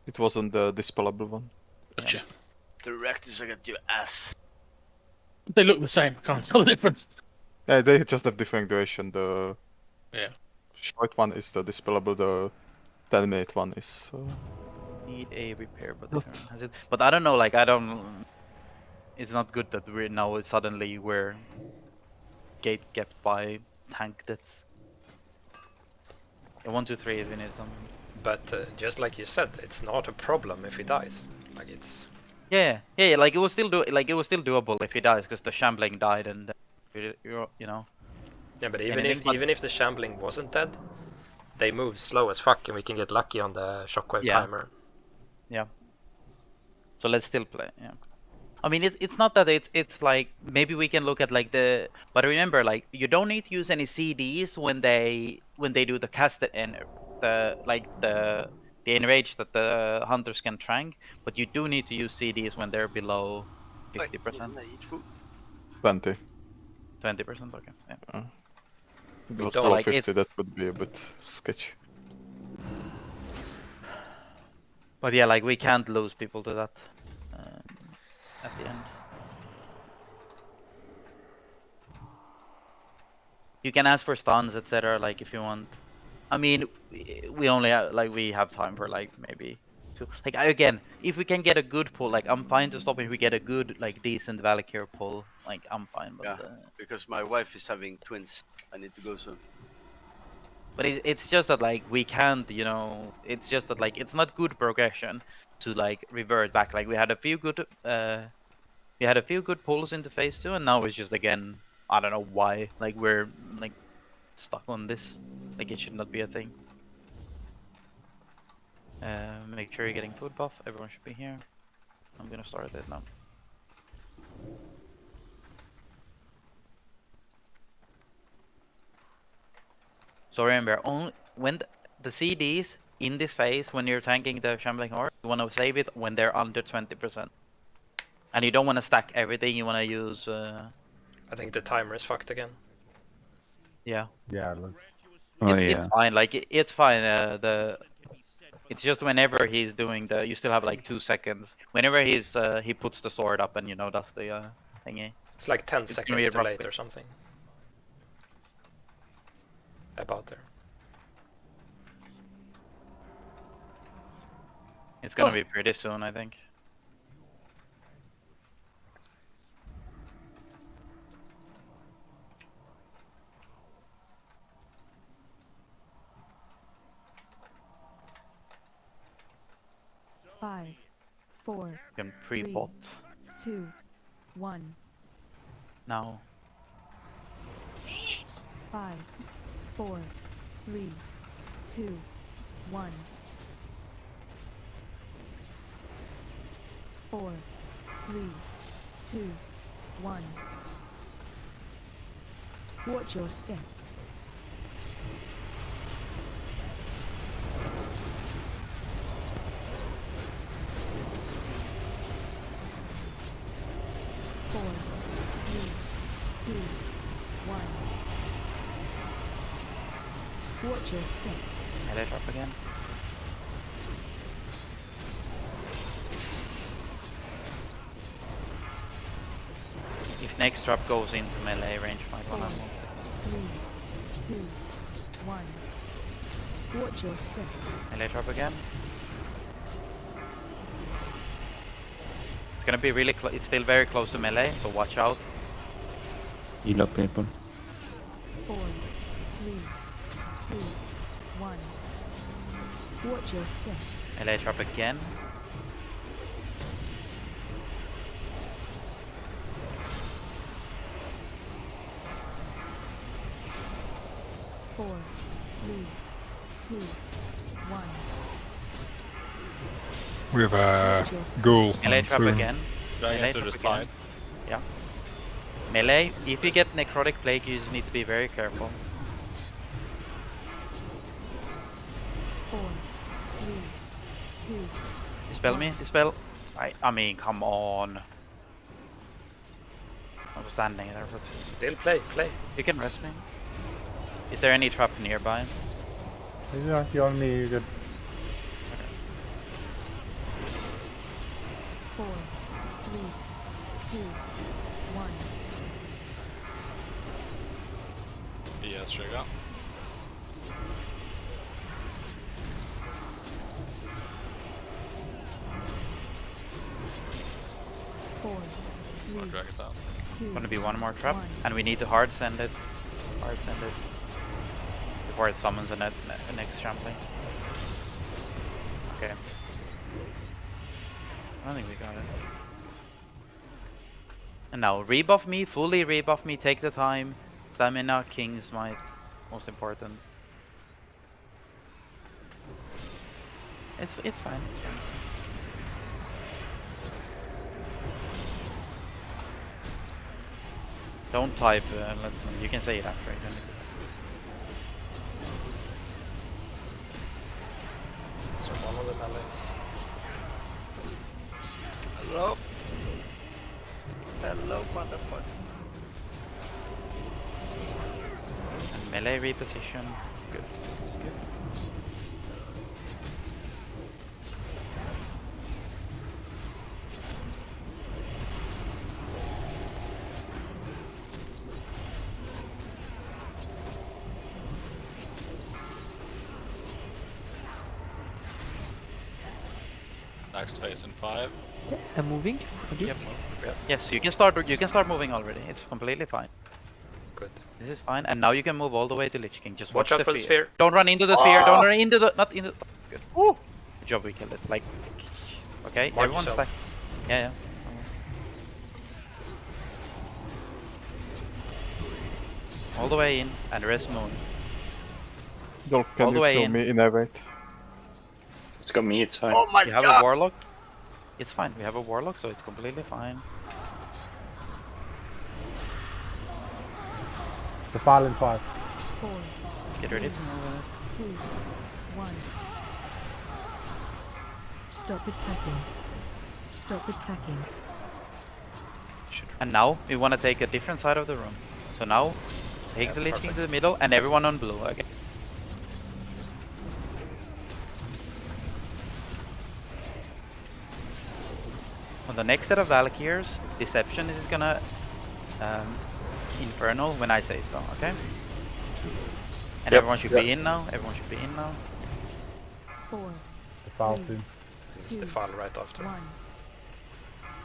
It wasn't the dispellable one. Gotcha. The reactors are gonna do ass. They look the same, I can't tell the difference. Yeah, they just have different duration. The Yeah. short one is the dispellable, the 10-minute one is... Need a repair button. Has it? But I don't know, like I don't. It's not good that we're now suddenly we're gate kept by tank that's. 1, 2, 3 if we need something. But just like you said, it's not a problem if he dies. Like it's. Yeah, like it was still doable if he dies, because the shambling died and you know. Yeah, but even if the shambling wasn't dead, they move slow as fuck, and we can get lucky on the shockwave timer. Yeah. So let's still play. Yeah. I mean, it's not that it's like maybe we can look at like the. But remember, like you don't need to use any CDs when they do the casted and the enrage that the hunters can trank, but you do need to use CDs when they're below 50%. 20. 20%. Okay. Yeah. If it was don't, below like, 50, that would be a bit sketchy. But yeah, like we can't lose people to that at the end. You can ask for stuns, etc. Like if you want. I mean, we only we have time for like maybe 2. Like again, if we can get a good pull, like I'm fine to stop if we get a good like decent Valkyr pull. Like I'm fine. But, yeah, because my wife is having twins. I need to go soon. But it's just that like we can't, you know, it's just that like it's not good progression to like revert back. Like we had a few good pulls into phase 2, and now it's just again, I don't know why, like we're like stuck on this. Like it should not be a thing. Make sure you're getting food buff. Everyone should be here. I'm gonna start it now. So remember, only when the CDs in this phase, when you're tanking the shambling horde, you want to save it when they're under 20%. And you don't want to stack everything, you want to use... I think the timer is fucked again. Yeah. Yeah, it looks. Oh It's yeah. fine. Like it's fine. It's just whenever he's doing the, you still have like 2 seconds. Whenever he puts the sword up and does the thingy. It's like 10 It's gonna seconds be too late roughly. or something. About there. It's gonna be pretty soon, I think. Five, four, You can pre-bot 2, 1. now. 5, 4, 3, 2, 1. 4, 3, 2, 1. Watch your step. 4, 3, 2, 1. Watch your step. Melee drop again. If next drop goes into melee range, might wanna 4, 3, 2, 1. Watch your step. melee drop again. It's gonna be really close. It's still very close to melee, so watch out. Heal up people. 4, 3, 2, 1. Watch your step. Melee drop again. Four, 3, 2, 1. We have a ghoul. Melee on trap Flume. again. Going Melee into trap the again. side. Yeah. Melee, if you get necrotic plague, you just need to be very careful. 4, 3, 2. Dispel me, dispel. I mean, come on. I was standing there, but Still play. you can rest me. Is there any trap nearby? Yeah, you only good. 4, 3, 2, 1. Yes, trigger. Four, I'll drag it down. Gonna be one more trap, 1. and we need to hard send it. Hard send it. Before it summons a next trampling. Okay. I don't think we got it. And now, rebuff me, fully rebuff me, take the time. Stamina, King's Might, most important. It's fine, it's fine. Don't type, you can say it after. You don't need to. So one of the melees. Hello? Hello, motherfucker. And melee reposition. Good. That's good. Next phase in 5. I'm moving a bit. Yep. Yes, you can start moving already. It's completely fine. Good. This is fine, and now you can move all the way to Lich King. Just Watch watch out for the the sphere. sphere. Don't run into the sphere. Don't run into the. Not into. Good. Good job, we killed it. Like, okay, Mark everyone's yourself. like, yeah. All the way in and rest moon. Don't All can the you way kill in. me? Innervate. It's got me, it's fine. Oh my You have god! a warlock. It's fine. We have a warlock, so it's completely fine. The file in 5. 4, Let's get ready to move. 2, 1. Stop attacking. Stop attacking. And now we want to take a different side of the room. So now Take the Lich King to the middle, and everyone on blue again. On the next set of Valkyrs, Deception is gonna Infernal when I say so, okay? And everyone should be in now. Everyone should be in now. 4. Defile soon. It's the file right after. 1.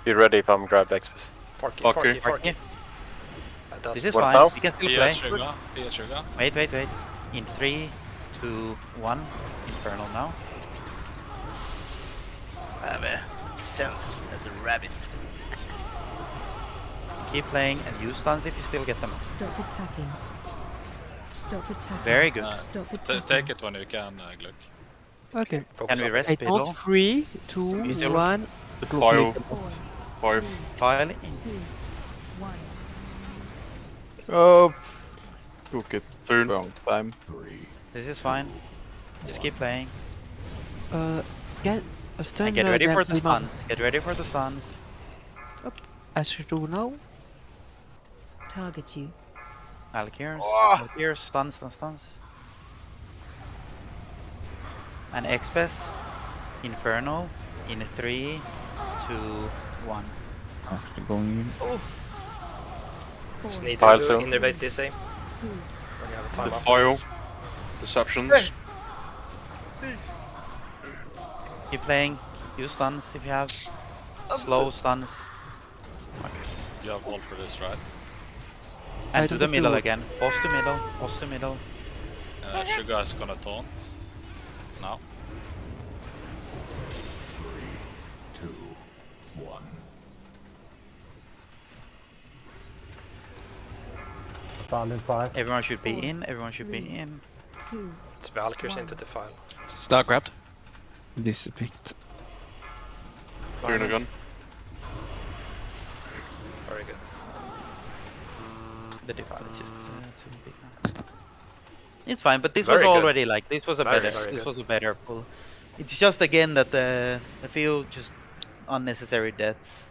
Be ready if I'm grabbed XP. Forky. This is What fine. now? You can still play. Sugar. Wait. In 3, 2, 1. Infernal now. I have a sense as a rabbit. Keep playing and use stuns if you still get them. Stop attacking. Stop attacking. Very good. Stop attacking. Take it when you can, Gluck. Okay. Can we rest I below? count 3, 2, 1. File. 5. File in. 2. 1. Oh, took it Food. wrong time. This is fine. Just keep playing. Get a stun. And get ready for the Demon. stuns. Get ready for the stuns. I should do now. Target you. Valkyrs. Oh. Valkyrs. Stuns. And Xpes. Infernal. In 3, 2, 1. Actually going in. Oh. Just need File to soon. innervate this, eh? 2. When you have a time The after file. this. Deceptions. Keep playing. Use stuns if you have. Slow stuns. You have ult for this, right? And I to don't the do middle it. again. Pause to middle. Pause to middle. Sugar is gonna taunt. Now. 2, 1. Found in 5. Everyone should be in. Everyone should be in. 2. It's Valkyrs into the file. Start grabbed. This picked. Doing again. Very good. The defile is just too big now. It's fine, but this Very was good. already like this was a Very, better very this good. was a better pull. It's just again that a few just unnecessary deaths.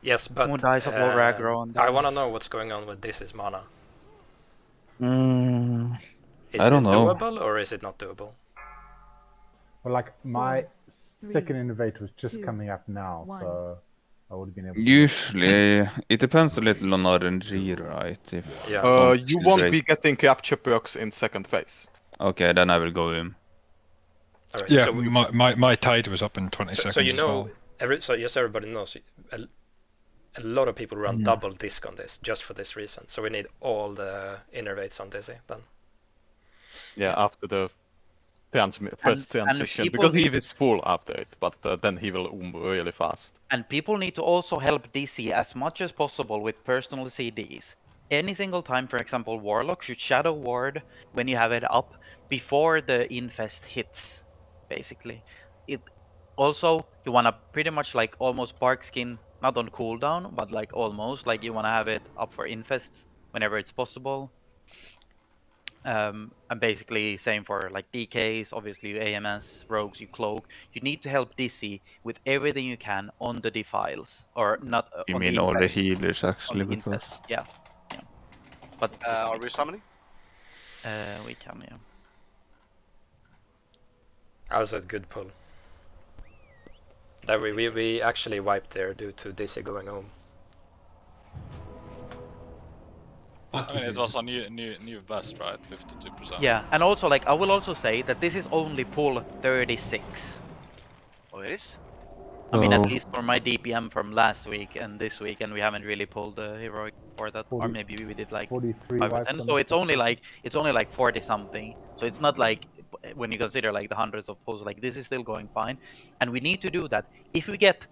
Yes, but More dice of lower aggro and I want to know what's going on with this is mana. Is I don't this know. doable or is it not doable? Well, like my 4, 3, second innovate was just 2, coming up now, 1. so I would have been able to. Usually, it depends a little on RNG, right? If Yeah. You won't be getting capture perks in second phase. Okay, then I will go in. Alright, Yeah, so, my tide was up in 20 seconds so you as know, well. so yes, everybody knows. A lot of people run double disc on this just for this reason. So we need all the innervates on this, then. Yeah, after the first transition, people because he need- is full after it, but then he will really fast. And people need to also help DC as much as possible with personal CDs. Any single time, for example, Warlock should Shadow Ward when you have it up before the infest hits, basically. It also, you wanna pretty much like almost Bark Skin, not on cooldown, but like almost, like you wanna have it up for infest whenever it's possible. And basically same for like DKs, obviously AMS, rogues, you cloak. You need to help DC with everything you can on the defiles, or not. You on mean the all the infest, healers on actually, the because infest, yeah. But Are we summoning? we can, yeah. That was a good pull. That we actually wiped there due to DC going home. I mean, it was a new vest, right? 52%. Yeah, and also like I will also say that this is only pull 36. Oh, it is? I mean, at Oh. least for my DPM from last week and this week, and we haven't really pulled the heroic for that, or 40 maybe we did like 43 5 or wipes 10. on So the it's only like 40 something. So it's not like when you consider like the hundreds of pulls, like this is still going fine, and we need to do that. If we get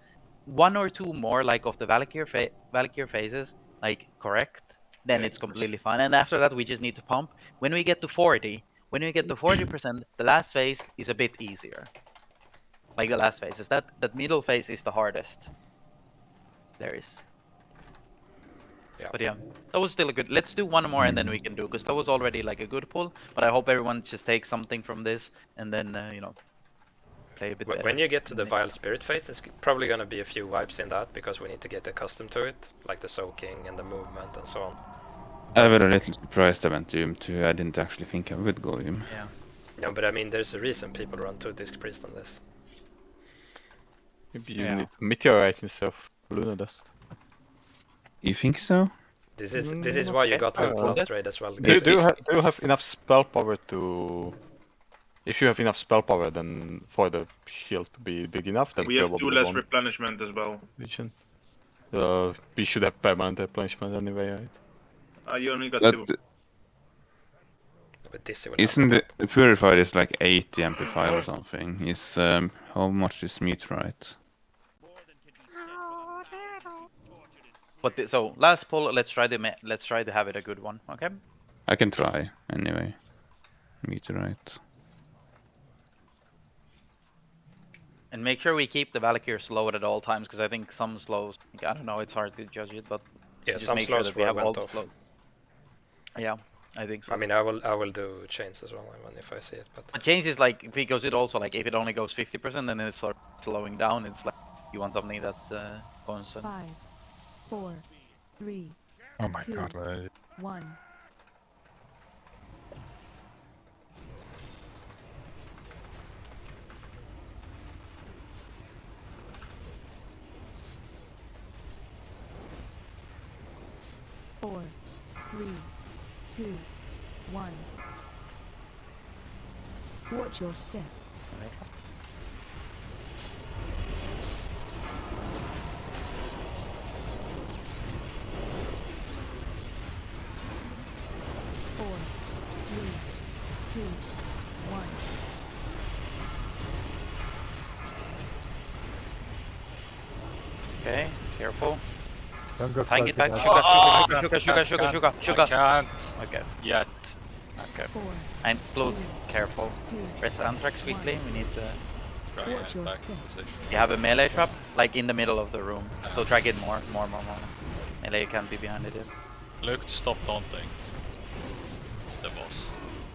1 or 2 more like of the Valkyr phases like correct, then it's completely fine. And after that, we just need to pump. When we get to 40, when we get to 40%, the last phase is a bit easier. Like the last phase is that middle phase is the hardest. There is. Yeah. But yeah, that was still a good. Let's do one more and then we can do, because that was already like a good pull. But I hope everyone just takes something from this and then you know, play a bit better. When you get to the Vile Spirit phase, it's probably gonna be a few wipes in that because we need to get accustomed to it, like the soaking and the movement and so on. I was a little surprised I went to Yum too. I didn't actually think I would go Yum. Yeah. No, but I mean, there's a reason people run 2 Disc Priest on this. Maybe you need meteorite instead of lunar dust. You think so? This is why you got hooked last raid as well. Do you have enough spell power to? If you have enough spell power, then for the shield to be big enough, then We have 2 probably less won't. replenishment as well. We should have permanent replenishment anyway, right? You only got But 2. But this isn't the purified is like 80 amplifier or something? Is how much is meteorite? But so last poll, let's try to have it a good one, okay? I can try anyway. Meteorite. And make sure we keep the Valkyrie slowed at all times, because I think some slows, I don't know, it's hard to judge it, but yeah, just some make sure slows that we have all went the off. slows. Yeah, I think so. I mean, I will do chains as well if I see it, but chains is like, because it also like, if it only goes 50%, then it starts slowing down. It's like you want something that's constant. 5, 4, 3, Oh my 2, god, 1. Four, 3, 2, 1. Watch your step. Four, 3, 2, 1. Okay, careful. Don't go Try and get back. close. Sugar. I can't. Okay. Yet. Okay. And Blue, careful. Press Anthrax quickly. We need to. Watch your step. You have a melee trap, like in the middle of the room. So drag it more. Melee can't be behind it yet. Look to stop taunting. The boss.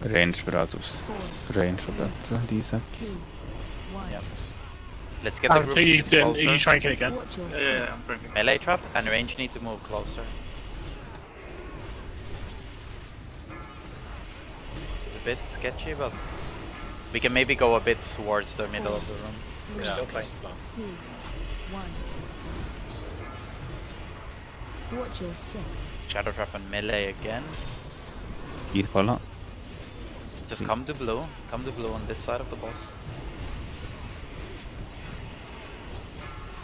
Range Bratus. Range of that decent. 2, 1. Yep. Let's get the group closer. You try and get it again. Watch your Yeah, step. yeah, I'm thinking. Melee trap and range need to move closer. It's a bit sketchy, but we can maybe go a bit towards the middle of the room. we're still playing. 2, 1. Watch your step. Shadow trap and melee again. Irfalla. Just come to blue. Come to blue on this side of the boss.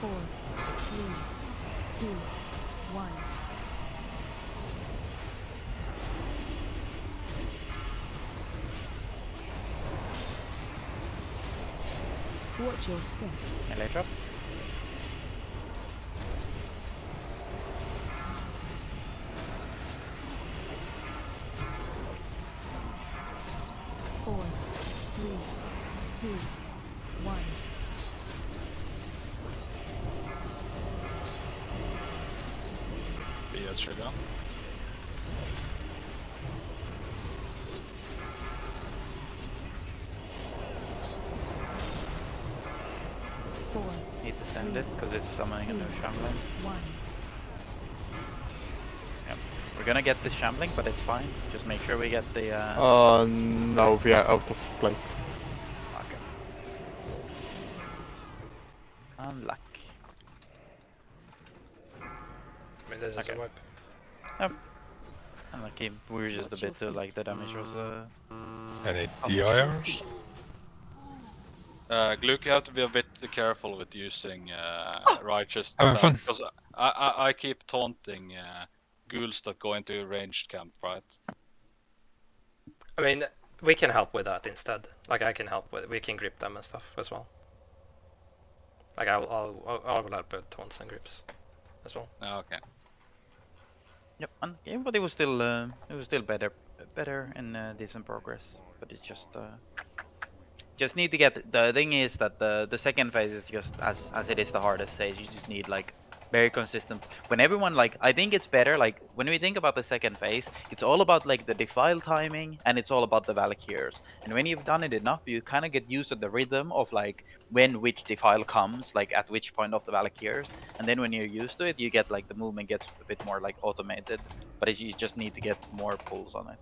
4, 3, 2, 1. Watch your step. Melee trap. Four, 3, 2, 1. Be a trigger. Four, Need to send it because it's summoning a new shambling. 1. Yep. We're gonna get the shambling, but it's fine. Just make sure we get the. No, we are out of play. Okay. Unluck. I mean, this is Okay. a wipe. Yep. Unlucky. We were just a bit too like the damage was. Any DIRs? Gluck, you have to be a bit careful with using righteous Having fun. because I keep taunting ghouls that go into a ranged camp, right? I mean, we can help with that instead. Like I can help with. We can grip them and stuff as well. Like I will help with taunts and grips as well. Okay. Yep. Okay, but it was still better and decent progress. But it's just need to get. The thing is that the second phase is just as it is the hardest phase. You just need like Very consistent. When everyone like, I think it's better like when we think about the second phase, it's all about like the defile timing and it's all about the Valkyries. And when you've done it enough, you kind of get used to the rhythm of like when which defile comes, like at which point of the Valkyries. And then when you're used to it, you get like the movement gets a bit more like automated. But you just need to get more pulls on it.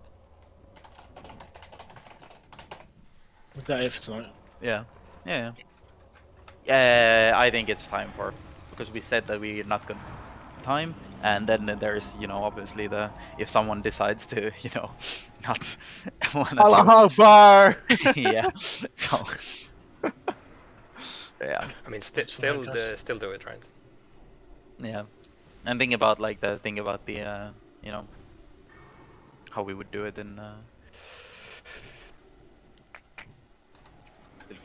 Is that it for tonight? Yeah. Yeah. I think it's time for, because we said that we're not gonna time, and then there's, you know, obviously the, if someone decides to, you know, not wanna Allah Akbar! yeah. So yeah. I mean, still do it, right? Yeah. And think about like the you know, how we would do it in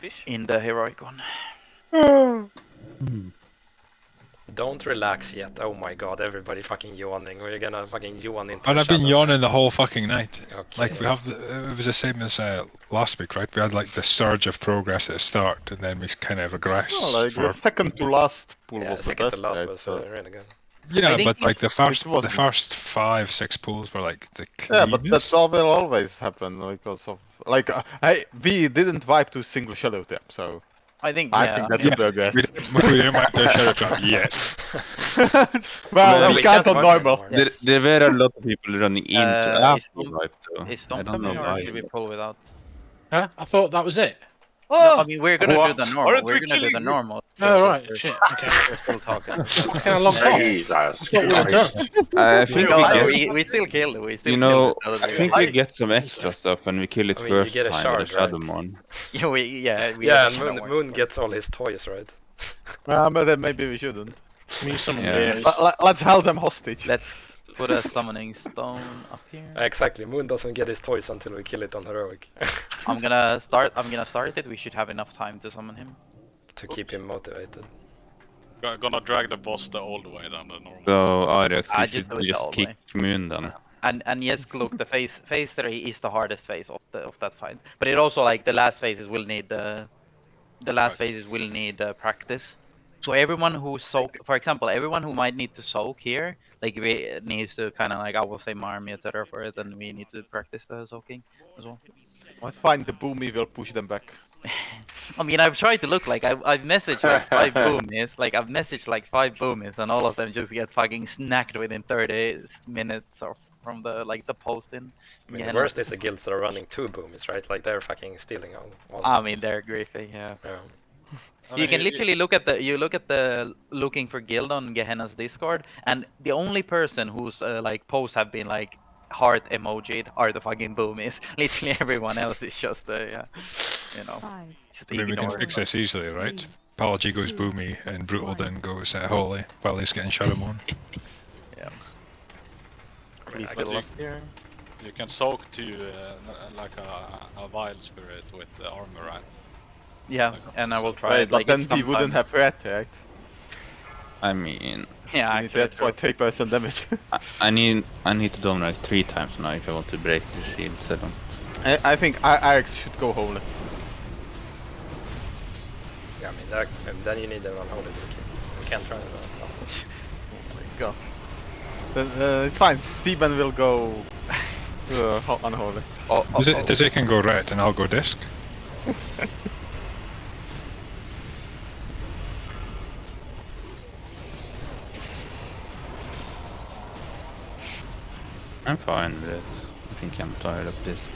fish? in the heroic one. Don't relax yet. Oh my god, everybody fucking yawning. We're gonna fucking yawn into And the I've been shadow. yawning the whole fucking night. Okay. Like we have, it was the same as last week, right? We had like the surge of progress at the start, and then we kind of regressed. Oh, like for... the second to last pool Yeah, was the second best, to last right? was So... really good. Yeah, think but like the first, was- the first 5-6 pools were like the Yeah, but cleanest. that will always happen because of like we didn't wipe to single shadow tap, so I think I yeah, think that's Yeah, a progress. we didn't wipe the shadow trap yet. Well, No, we we can't can't on wipe normal. anymore. There were a lot of people running into is after Stomp- wipe, so is I Stomp don't know coming or why. should we pull without? Huh? I thought that was it. No, I mean we're gonna What? do the normal. Aren't We're we gonna do the killing- normal. Oh, right. We're, Shit. Okay. we're still talking. Kind of locked off. Jesus I thought we were done. I think No, we no, get, we still kill. We still you know, kill this I think we get some extra stuff when we kill it I mean, you first get a time shard, with the Shadow right? Mon. Yeah, we Yeah, have and a Moon gets all his toys, right? But then maybe we shouldn't. Me some Yeah. Let's hold them hostage. Let's put a summoning stone up here. Exactly. Moon doesn't get his toys until we kill it on heroic. I'm gonna start it. We should have enough time to summon him. To keep him motivated. Gonna drag the boss the old way than the normal. So Ariox, I you just should do it the just old kick way. Moon then. And yes, look, the phase 3 is the hardest phase of that fight. But it also like the last phases will need practice. So everyone who soak, for example, everyone who might need to soak here, like needs to kind of like, I will say Marmy etc. for it, and we need to practice the soaking as well. Let's find the boomy. Will push them back. I mean, I've tried to look like I've messaged like 5 boomies, like I've messaged like 5 boomies, and all of them just get fucking snacked within 30 minutes or from the like the posting. I mean, Yeah, the worst is the guilds that are running 2 boomies, right? Like they're fucking stealing all I mean, they're griefy, yeah. Yeah. You can literally look at the looking for guild on Gehenna's Discord, and the only person whose like posts have been like heart emojied are the fucking boomies. Literally everyone else is just yeah, you know. Just I mean, we can ignored. fix this easily, right? Apology goes boomy, and Brutal then goes holy while he's getting Shadow Mon. Yeah. But you can soak to like a Vile Spirit with the armor, right? Yeah, and I will try Right, it. but Like then it's we wouldn't sometime- have red, right? I mean, Yeah, We need actually, that for 3% damage. I need to dominate 3 times now if I want to break the shield. So I think Ajax should go holy. Yeah, I mean, then you need an unholy Viking. We can't try that. Oh my god. Then it's fine. Steven will go unholy. Does it can go red, and I'll go disc. I'm fine with it. I think I'm tired of this.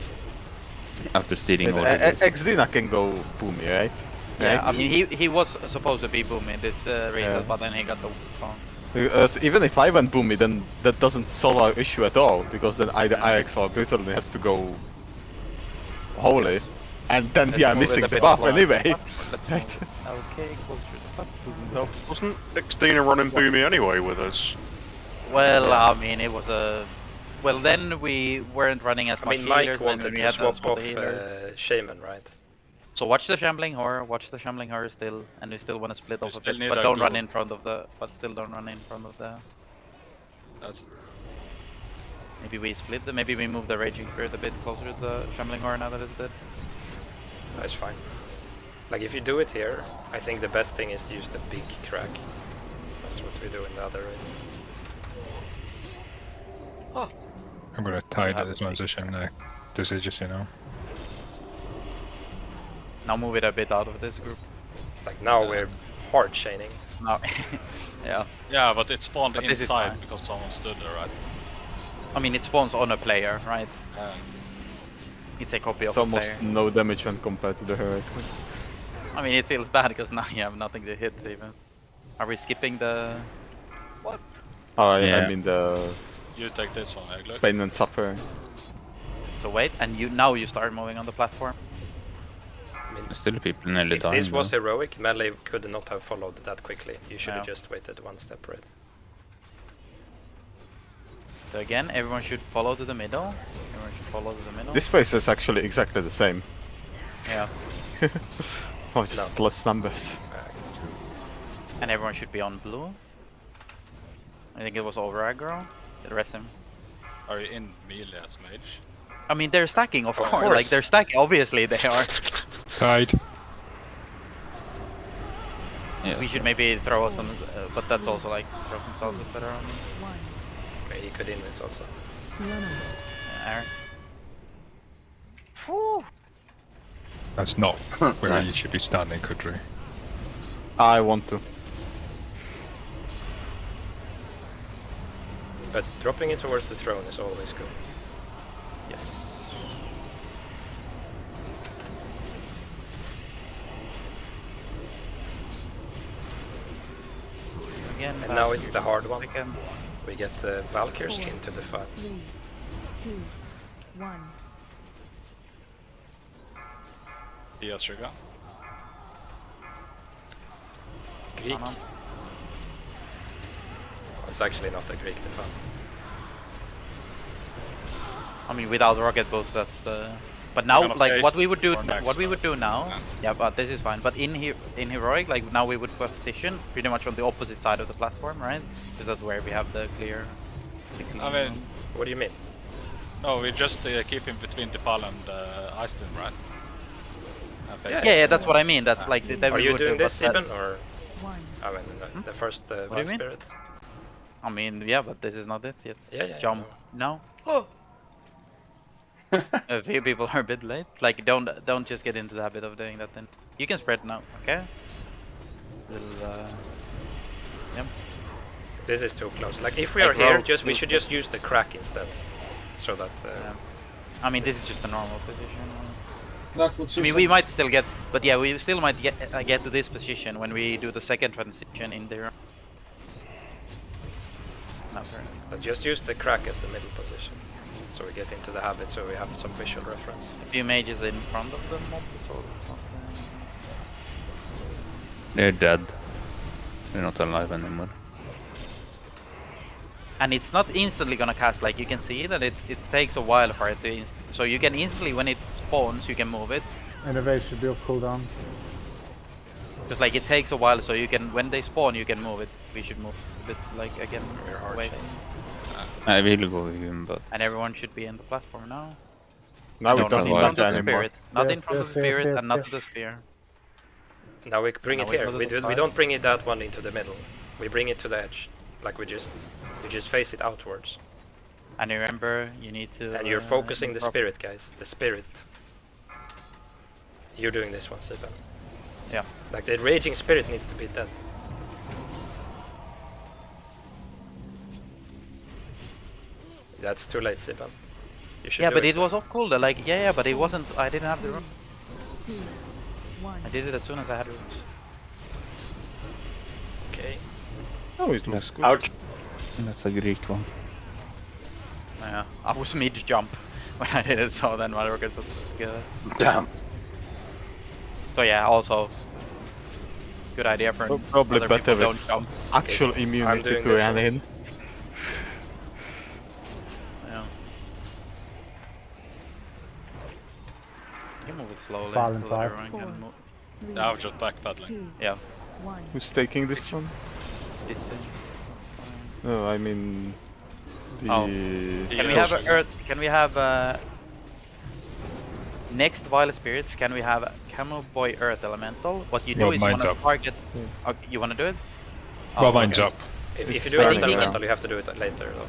After stealing all the Xdina can go boomy, right? Yeah, I Right? mean he was supposed to be booming this reset, Yeah. but then he got the phone. Even if I went boomy, then that doesn't solve our issue at all, because then either Ajax or Brutal has to go holy, and then we are Let's move missing it a the bit buff closer. anyway. Let's Right? move. Okay, closer to us. Doesn't help. Wasn't Xdina running Boomy anyway with us? Well, I mean, it was a. Well, then we weren't running as I much mean, Mike healers, and wanted we to had swap the off healers. Shaman, right? So watch the Shambling Horror. Watch the Shambling Horror still, and we still want to split off a still bit, need but a don't run glue. in front of the. But still don't run in front of the. That's Maybe we split the. Maybe we move the Raging Spirit a bit closer to the Shambling Horror now that it's dead. That's fine. Like if you do it here, I think the best thing is to use the big crack. That's what we do in the other raid. I'm gonna tide at the transition decisions, you know. Now move it a bit out of this group. Like now we're hard chaining. Now, yeah. Yeah, but it spawned But this is inside fine. because someone stood there, right? I mean, it spawns on a player, right? Yeah. It's a copy It's of a almost player. no damage when compared to the heroic. I mean, it feels bad because now you have nothing to hit even. Are we skipping the... What? Oh, Yeah. I mean the You take this one, icclk. pain and suffering. So wait, and now you start moving on the platform. I mean, Still people nearly if dying. this was though. heroic, melee could not have followed that quickly. You should have Yeah. just waited one step right. So again, everyone should follow to the middle. Everyone should follow to the middle. This phase is actually exactly the same. Yeah. Oh, just less numbers. And everyone should be on blue. I think it was over aggro. The rest of them. Are you in melee as mage? I mean, they're stacking, of course. course. Like, they're stacking. Obviously, they are. Tide. Yeah. We should maybe throw some, but that's also like throw some salts, etc. on them. Okay, he could in this also. Aaron. That's not where you should be standing, Kudri. I want to. But dropping it towards the throne is always good. Yes. Again, And now it's fast. the hard one. Again. We get the Valkyrs into the fight. 3, 2, 1. Dia trigger. Greek. Uh-huh. It's actually not a Greek defense. I mean, without rocket boots, that's the. But now, gonna like, face what we would do, for next what we time. would do now, yeah, but this is fine. But in heroic, like now we would position pretty much on the opposite side of the platform, right? Because that's where we have the clear. I mean, What do you mean? no, we just keep him between the pal and Ice Tomb, right? And face Yeah, it. that's what I mean. That's like that Are we you would doing do, this but that- even, or? I mean, the first do you Vibe mean? Spirit? I mean, yeah, but this is not it yet. Yeah. Jump. No. Oh. A few people are a bit late. Like, don't just get into the habit of doing that. Then you can spread now, okay? Little, yeah. This is too close. Like, if we Like are here, rogue we should move. just use the crack instead, so that. I mean, this is just a normal position. That's what I she mean, said. we might still get, but yeah, we still might get to this position when we do the second transition in there. But just use the crack as the middle position, so we get into the habit, so we have some visual reference. A few mages in front of the mob, so it's not. They're dead. They're not alive anymore. And it's not instantly gonna cast, like you can see that it takes a while for it to so you can instantly, when it spawns, you can move it. Innovate should be off cooldown. Just like it takes a while, so you can, when they spawn, you can move it. We should move a bit, like again, away. I will go with him, but And everyone should be in the platform now. Now No, it not doesn't in front matter of the anymore. spirit. Not in Yes, front of yes, the yes, spirit yes, and not yes. to the sphere. Now we bring Now it we here. go to We the do. We side. don't bring it that one into the middle. We bring it to the edge, like you just face it outwards. And remember, you need to. And you're focusing the drop- spirit, guys. The spirit. You're doing this one, Sipan. Yeah. Like the raging spirit needs to be dead. That's too late, Sipan. You should Yeah, do but it was off cooldown. Like, yeah, but it wasn't. I didn't have the room. 2, 1. I did it as soon as I had rooms. Okay. Oh, it looks good. Ouch. that's a Greek one. Yeah, I was mid jump when I did it, so then my rocket was good. Damn. So yeah, also good idea for Probably other better people with don't jump. actual I'm immunity doing to this an one. in. Yeah. You move it slowly. Fallen so that five. everyone can move. Now we're just backpedaling. 2, Yeah. 1. Who's taking this one? This is, that's fine. No, I mean the. Oh. Can we have a earth? Can we have next Violet Spirits? Can we have Camo Boy Earth Elemental? What you do Well, is you mine's want to up. target. Okay, you want to do it? Well, mine's up. If you do it elemental, you have to do it later though.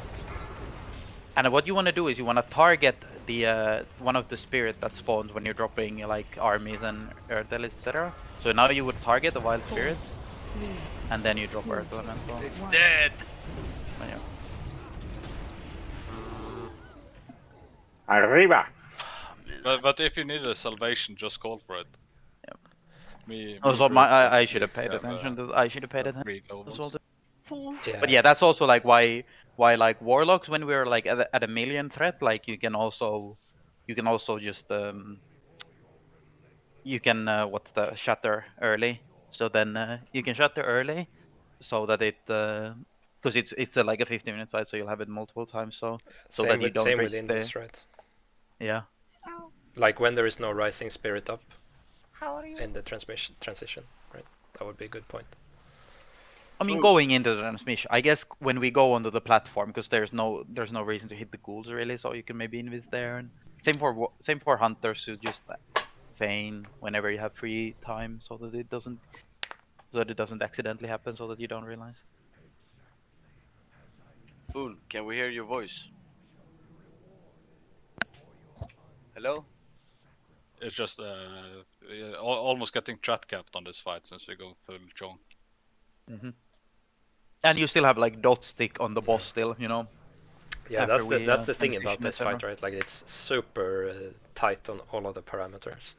And what you want to do is you want to target the one of the spirit that spawns when you're dropping like armies and earth elements, etc. So now you would target the wild spirits, and then you drop earth elemental. It's dead. Yeah. Arriba. But if you need a salvation, just call for it. Yep. Me Also, I should have paid have, attention to. I should have paid attention levels. as well. Yeah. But yeah, that's also like why like warlocks, when we're like at a million threat, like you can also just you can shatter early. So then you can shatter early, so that it because it's like a 15-minute fight, so you'll have it multiple times. So that you don't same risk with the Indus, right? Yeah. Like when there is no rising spirit up in the transition, right? That would be a good point. I mean, going into the transmission, I guess when we go onto the platform, because there's no reason to hit the ghouls really, so you can maybe invis there. And same for hunters who just feign whenever you have free time, so that it doesn't accidentally happen, so that you don't realize. Foon, can we hear your voice? Hello? It's just almost getting strat capped on this fight since we go full chunk. And you still have like dot stick on the boss still, you know. Yeah, that's the thing about this fight, right? Like it's super tight on all of the parameters.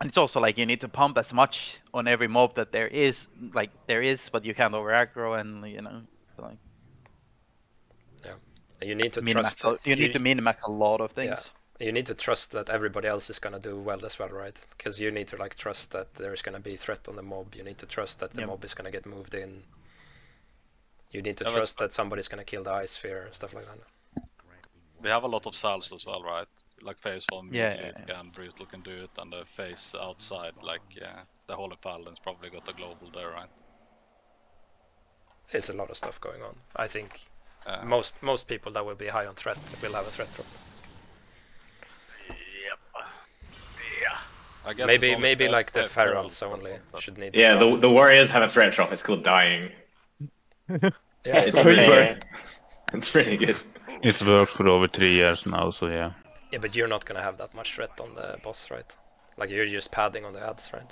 And it's also like you need to pump as much on every mob that there is, but you can't over aggro, and you know, like. Yeah, you need to trust. You need to min-max a lot of things. Yeah. You need to trust that everybody else is gonna do well as well, right? Because you need to like trust that there's gonna be threat on the mob. You need to trust that the mob is gonna get moved in. You need to trust that somebody's gonna kill the ice sphere and stuff like that. We have a lot of salves as well, right? Like phase 1, yeah. and Brutal can do it, and the phase outside, like the Holy Paladin's probably got a global there, right? It's a lot of stuff going on. I think most people that will be high on threat will have a threat drop. Yeah. Maybe like the ferals only should need. Yeah, the warriors have a threat drop. It's called dying. Yeah, it's really good. It's worked for over 3 years now, so yeah. Yeah, but you're not gonna have that much threat on the boss, right? Like you're just padding on the ads, right?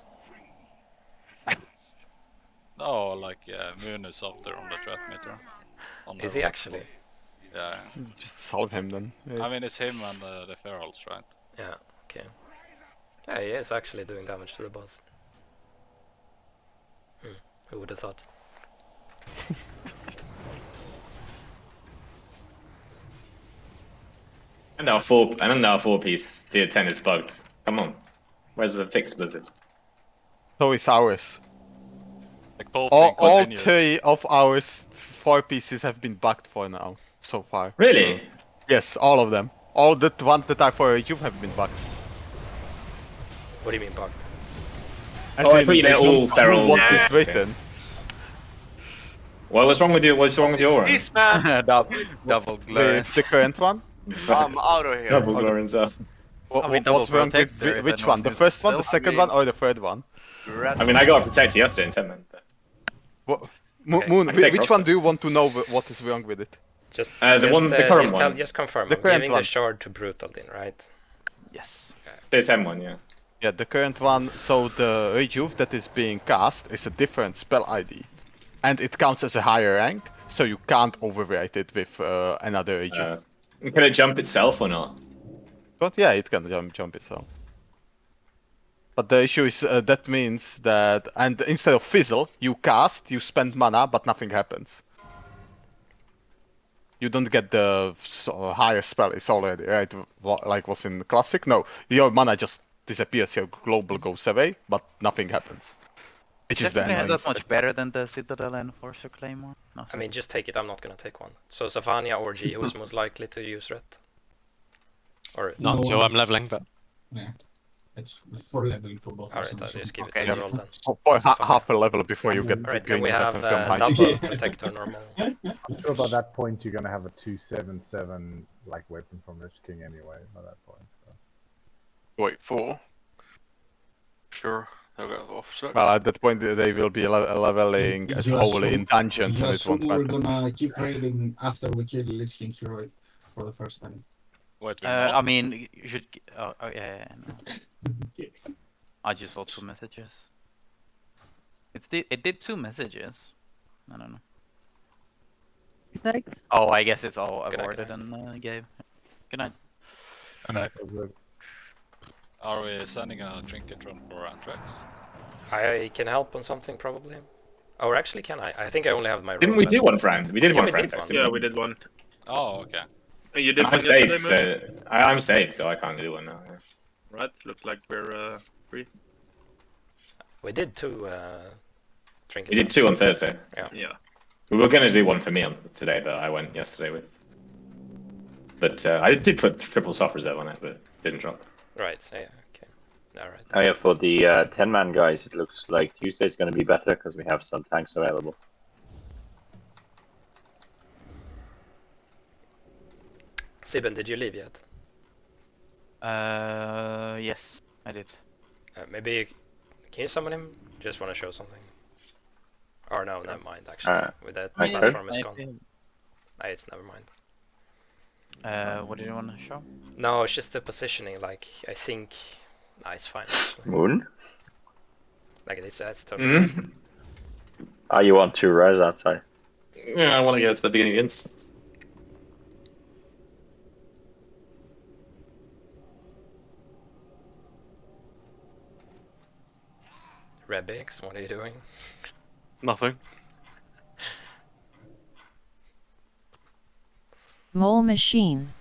No, like Moon is up there on the threat meter. Is he actually? Yeah. Just solve him then. Yeah. I mean, it's him and the ferals, right? Yeah. Okay. Yeah, he is actually doing damage to the boss. Who would have thought? And now 4-piece tier 10 is bugged. Come on. Where's the fix, Blizzard? So it's ours. Like all 3 of our 4 pieces have been bugged for now, so far. Really? Yes, all of them. All the ones that are for you have been bugged. What do you mean bugged? I thought you meant all feral. What is written? What's wrong with you? What's wrong with your one? This man! double glare. The current one? I'm out of here. Double glare and stuff. What's wrong with which one? The first one, the second one, or the third one? I mean, I got a protector yesterday in 10 minutes. Moon, which one do you want to know what is wrong with it? Just the current one. Just confirm. The I'm current giving one. the shard to Brutal then, right? Yes. The 10 one, yeah. Yeah, the current one, so the Rejuve that is being cast is a different spell ID. And it counts as a higher rank, so you can't overwrite it with another Rejuve. Can it jump itself or not? But yeah, it can jump itself. But the issue is that means that, and instead of fizzle, you cast, you spend mana, but nothing happens. You don't get the higher spell, it's already, right? Like was in Classic? No, your mana just disappears, your global goes away, but nothing happens. Which is then that much better than the Citadel Enforcer Claymore? No. I mean, just take it, I'm not gonna take one. So Savania or G, who's most likely to use Ret? Or Not until I'm leveling, but... Yeah. It's for leveling for both. Alright, I'll just give it to you all then. For half a level before you get Alright, the then we have double Protector normal. I'm sure by that point you're gonna have a 2/7/7 like weapon from Lich King anyway. By that point. So. Wait, 4? Sure, they'll get off sec. Well, at that point they will be leveling as only in dungeons, and it Just won't we're matter. gonna keep raiding after we kill Lich King Hero for the first time. Wait, I mean, you should. Oh yeah. No. I just saw 2 messages. It did 2 messages. I don't know. Night. Oh, I guess it's all Good night, aborted and gave. Good night. And Are we sending a trinket run for Anthrax? I can help on something probably. Or actually, can I? I think I only have my. Didn't we do one for Ant? We did Yeah, one we for did Anthrax. one. Yeah, we did one. Oh, okay. And you did I'm one saved, yesterday, so I'm saved, so I can't do one now. Right, looks like we're free. We did 2 trinkets. We did 2 on Thursday. Yeah. Yeah. We were gonna do one for me today, but I went yesterday with. But I did put triple soft reserve on it, but didn't drop. Right. Yeah. Okay. All right. Oh yeah, for the 10-man guys, it looks like Tuesday's going to be better because we have some tanks available. Siben, did you leave yet? Yes, I did. Maybe can you summon him? Just want to show something. Or no, never mind. Actually, with that platform is gone. Nah, it's never mind. What do you want to show? No, it's just the positioning. Like I think, nah, it's fine. Actually. Moon? Like that's totally. Ah, you want 2 res outside? Yeah, I want to go to the beginning instance. Rebix, what are you doing? Nothing. Mole machine.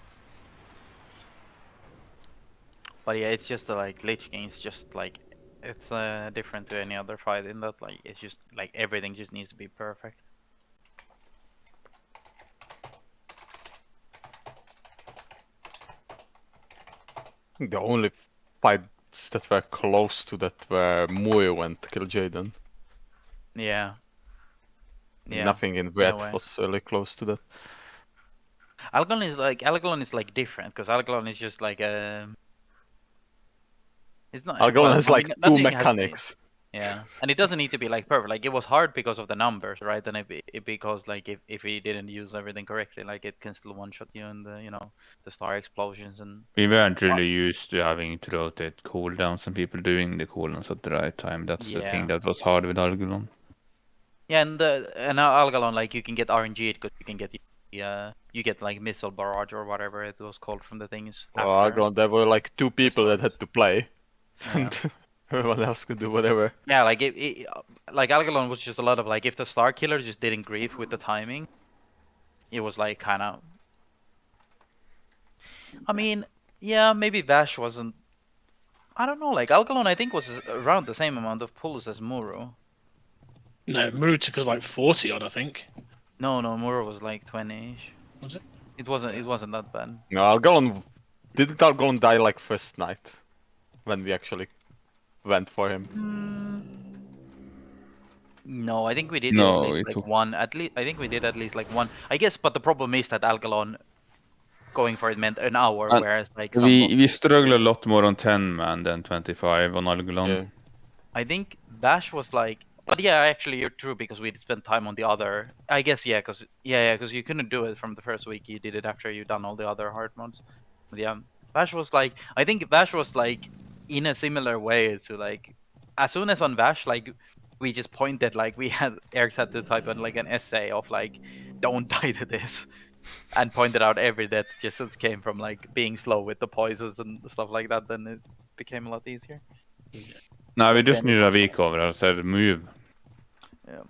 But yeah, it's just like Lich King is just like it's different to any other fight in that like it's just like everything just needs to be perfect. The only fights that were close to that were Mui went to kill Jaden. Yeah. Nothing in red was really close to that. Algalon is like different because Algalon is just like it's not. Algalon has like 2 mechanics. Yeah, and it doesn't need to be like perfect. Like it was hard because of the numbers, right? And it because like if he didn't use everything correctly, like it can still one-shot you in the the star explosions and. We weren't really used to having to rotate cooldowns and people doing the cooldowns at the right time. That's the thing that was hard with Algalon. Yeah, and Algalon like you can get RNG because you can get you get like missile barrage or whatever it was called from the things. Well, Algalon, there were like 2 people that had to play, and everyone else could do whatever. Yeah, like like Algalon was just a lot of like if the star killer just didn't grief with the timing, it was like kind of. I mean, yeah, maybe Vash wasn't. I don't know. Like Algalon, I think was around the same amount of pulls as Muru. No, Muru took us like 40 odd, I think. No, Muru was like 20-ish. Was it? It wasn't that bad. No, Algalon didn't Algalon die like first night when we actually went for him. No, I think we did No, at least like one. At least I think we did at least like one. I guess, but the problem is that Algalon going for it meant an hour, whereas like we struggle a lot more on 10-man than 25 on Algalon. Yeah. I think Bash was like. But yeah, actually, you're true because we spent time on the other. I guess yeah, because you couldn't do it from the first week. You did it after you done all the other hard mods. But yeah, Bash was like. I think Bash was like in a similar way to like, as soon as on Bash like, we just pointed like Eric's had to type on like an essay of like, don't die to this, and pointed out every death just came from like being slow with the poisons and stuff like that. Then it became a lot easier. No, we just needed a week over. I said move. Yeah,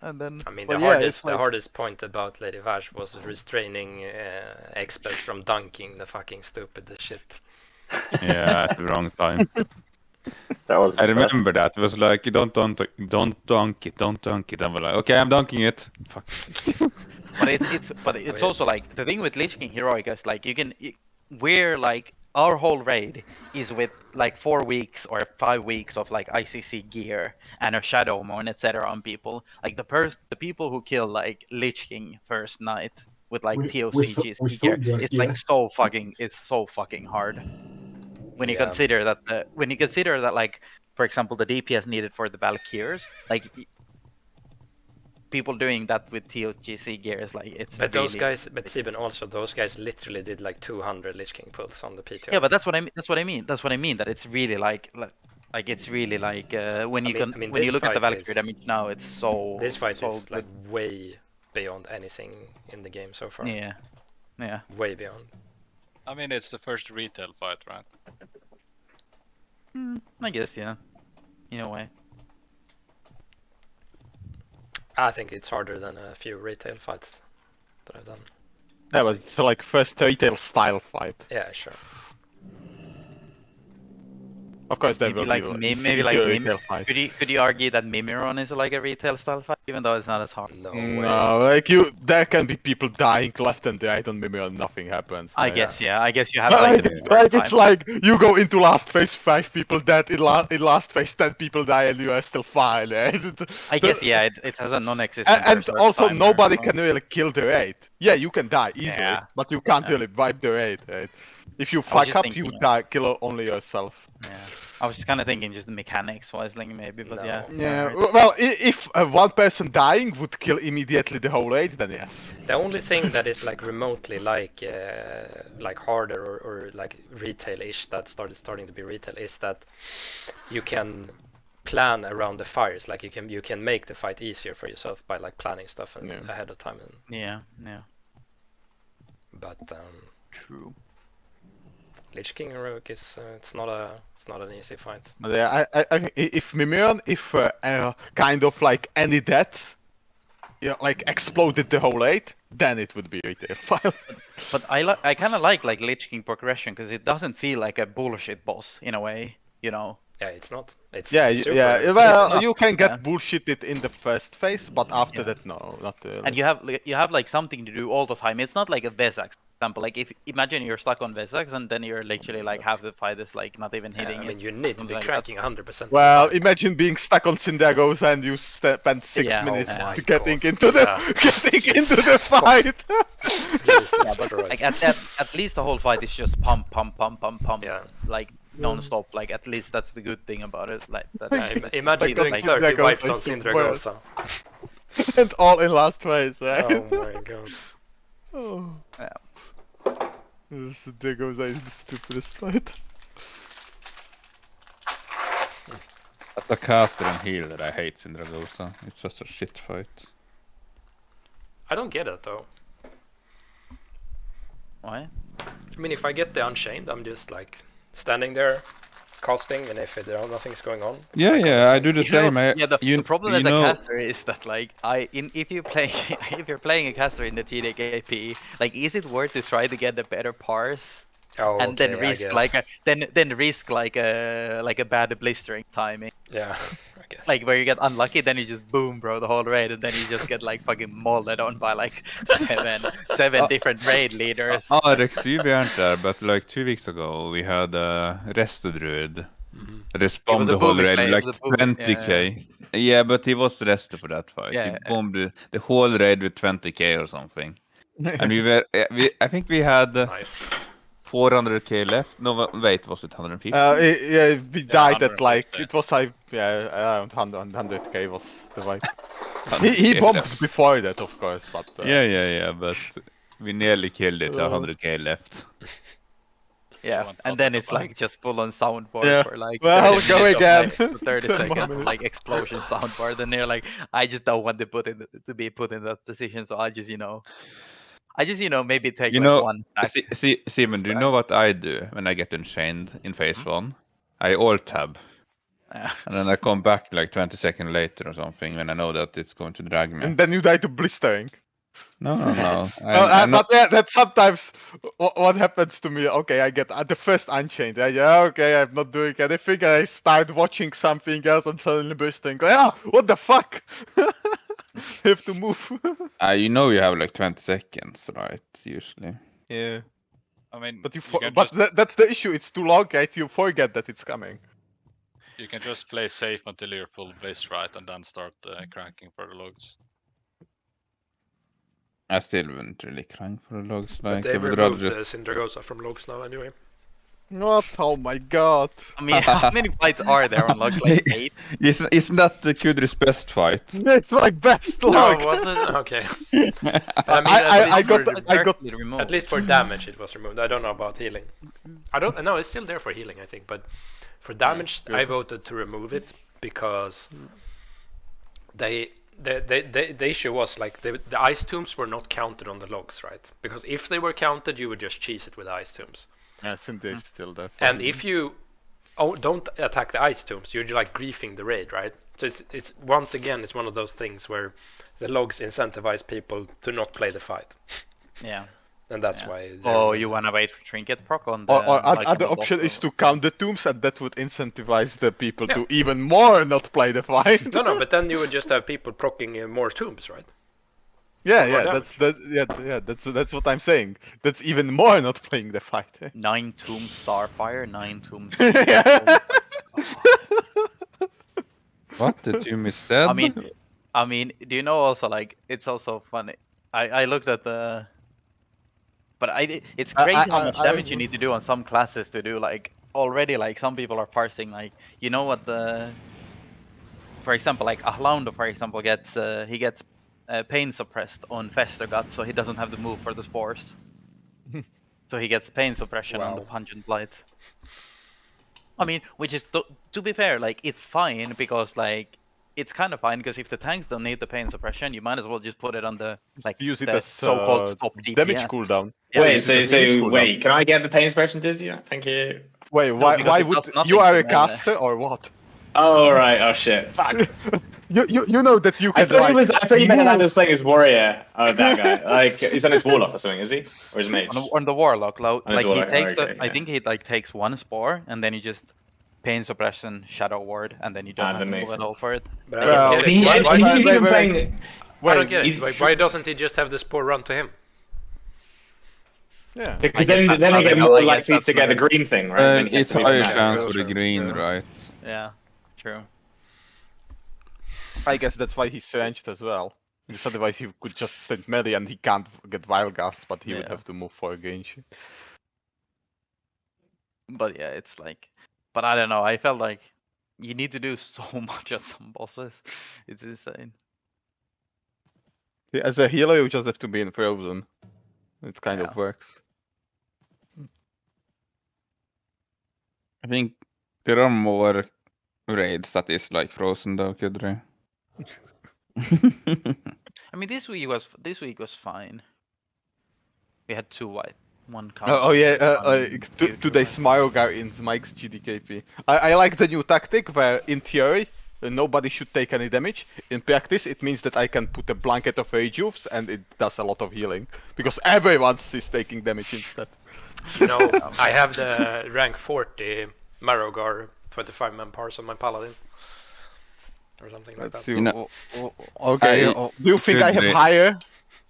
and then. I mean, the hardest point about Lady Vash was restraining Express from dunking the fucking stupid shit. Yeah, at the wrong time. That was. I remember that. It was like, don't dunk it. And we're like, okay, I'm dunking it. Fuck. But it's also like the thing with Lich King Heroic is like we're like. Our whole raid is with like 4 weeks or 5 weeks of like ICC gear and a shadow moon, etc. on people. Like the people who kill like Lich King first night with like TOCG's gear, it's like so fucking hard. when you Yeah. consider that like, for example, the DPS needed for the Valkyries, like people doing that with TOGC gear is like it's. But really, those guys, but Sieben also, those guys literally did like 200 Lich King pulls on the PTR. Yeah, but that's what I mean. That's what I mean. That's what I mean. That it's really like it's really like when you when you look at the Valkyrie damage now, it's so. This fight so is like way beyond anything in the game so far. Yeah. Yeah. Way beyond. I mean, it's the first retail fight, right? I guess, yeah. In a way. I think it's harder than a few retail fights that I've done. Yeah, but it's like first retail style fight. Yeah, sure. Of course, there will like be maybe like retail fight. Could you argue that Mimiron is like a retail style fight, even though it's not as hard? No No, like there can be people dying left and right on Mimiron, nothing happens. I guess, yeah. I guess you have Like, like it's like you go into last phase, 5 people dead. In last phase, 10 people die, and you are still fine. Right? I guess, yeah. It has a non-existent. And also, nobody can really kill the raid. Yeah, you can die easily, but you can't really wipe the raid. Right? If you fuck up, you die, kill only yourself. Yeah. I was just kind of thinking just the mechanics wise, like maybe, but yeah. Yeah. Well, if one person dying would kill immediately the whole raid, then yes. The only thing that is like remotely like harder or like retail-ish that starting to be retail is that you can plan around the fires. Like you can make the fight easier for yourself by like planning stuff and ahead of time. And... Yeah. But true. Lich King heroic is it's not an easy fight. But yeah, if Mimiron, kind of like any death, like exploded the whole raid, then it would be retail file. But I kind of like Lich King progression because it doesn't feel like a bullshit boss in a way, you know. Yeah, it's not. It's super, well, you can get bullshitted in the first phase, but after that, no, not really. And you have like something to do all the time. It's not like a Vesax. Example, like if imagine you're stuck on Vesax and then you're literally like half the fight is like not even hitting. I mean, you need to be cranking 100%. Well, imagine being stuck on Syndagosa and you spend 6 minutes to getting into the fight. Like at least the whole fight is just pump, yeah. like non-stop. Like at least that's the good thing about it. Like that. Imagine doing 30 wipes on Syndagosa. And all in last phase, right? Oh my god. Oh. Yeah. Syndagosa is the stupidest fight. As a caster and healer, I hate Syndagosa. It's such a shit fight. I don't get it though. Why? I mean, if I get the Unchained, I'm just like standing there, casting, and if nothing's going on. Yeah, I do the same. The problem as a caster is that like if you're playing a caster in the TDKP, like is it worth to try to get a better parse? And then risk like a bad blistering timing. Yeah, I guess. Like where you get unlucky, then you just boom, bro, the whole raid, and then you just get like fucking molded on by like seven different raid leaders. Rex, you weren't there, but like 2 weeks ago we had a rested druid. Just bombed the whole raid with like 20k. Yeah, but he was rested for that fight. He bombed the whole raid with 20k or something. And I think we had. Nice. 400k left? No, wait, was it 150? Yeah, we died at like, it was like, around 100k was the wipe. he bombed before that, of course, but... Yeah, but we nearly killed it, 100k left. Yeah, and then it's like just full on soundboard for like... Well, go again! 30 seconds, like explosion soundboard, and they're like, I just don't want to be put in that position, so I just, maybe take like one stack. Simon, do you know what I do when I get Unchained in phase 1? I alt tab. And then I come back like 20 seconds later or something when I know that it's going to drag me. And then you die to blistering. No. But yeah, that's sometimes what happens to me. Okay, I get the first Unchained. Okay, I'm not doing anything. I start watching something else and suddenly blistering. What the fuck? Have to move. You have like 20 seconds, right? Usually. Yeah. I mean, but that's the issue. It's too long, right? You forget that it's coming. You can just play safe until you're full base right, and then start cranking for the logs. I still wouldn't really crank for the logs. Like, but they removed the Syndagosa from logs now anyway. What? Oh my god. I mean, how many fights are there on log? Like 8? Isn't that Kudry's best fight? It's my best log. No, was it? Okay. I got at least for damage it was removed. I don't know about healing. I don't know. It's still there for healing, I think, but for damage, I voted to remove it because the issue was like the ice tombs were not counted on the logs, right? Because if they were counted, you would just cheese it with ice tombs. Yeah, Cindy is still there. And if you don't attack the ice tombs, you're like griefing the raid, right? So it's once again, it's one of those things where the logs incentivize people to not play the fight. Yeah. And that's why. Oh, you wanna wait for trinket proc on the. Or other option is to count the tombs, and that would incentivize the people to even more not play the fight. No, but then you would just have people procking more tombs, right? Yeah, that's what I'm saying. That's even more not playing the fight. 9 tombs Starfire, 9 tombs. What? The tomb is dead? I mean, do you know also like it's also funny. I looked at the. But it's crazy how much damage you need to do on some classes to do like already like some people are parsing like you know what the. For example, like Ahlaundo, for example, gets he gets pain suppressed on Festergut, so he doesn't have the move for the spores. So he gets pain suppression on the Pungent Blight. I mean, which is to be fair, like it's fine because like it's kind of fine because if the tanks don't need the pain suppression, you might as well just put it on the like use it the as so-called top DPS. damage cooldown. Yeah, Wait, can I get the pain suppression, Dizzy? Thank you. Wait, why would you are a caster or what? Oh right, oh shit, fuck. you know that you can. I thought you meant that was playing his warrior. Oh, that guy. Like he's on his warlock or something, is he? Or his mage? On the warlock, like he takes okay, I think he like takes 1 spore and then he just pain suppression, shadow ward, and then you don't have to move at all for it. But I don't get it. Why I don't get it. Why doesn't he just have the spore run to him? Yeah. Because then they get more likely to get the green thing, right? It's higher chance for the green, right? Yeah, true. I guess that's why he's ranged as well. Because otherwise he could just stand melee and he can't get Wildcast, but he would have to move for a range. But yeah, it's like, but I don't know. I felt like you need to do so much on some bosses. It's insane. Yeah, as a healer, you just have to be in frozen. It kind of works. I think there are more raids that is like frozen though, Kudry. I mean, this week was fine. We had 2 white, 1 counter. Oh yeah, today's Smilegar in Mike's GDKP. I like the new tactic where, in theory, nobody should take any damage. In practice, it means that I can put a blanket of rage roofs and it does a lot of healing. Because everyone is taking damage instead. You know, I have the rank 40 Marrowgar 25-man parse on my paladin. Or something like that. You know, okay, do you think I have higher?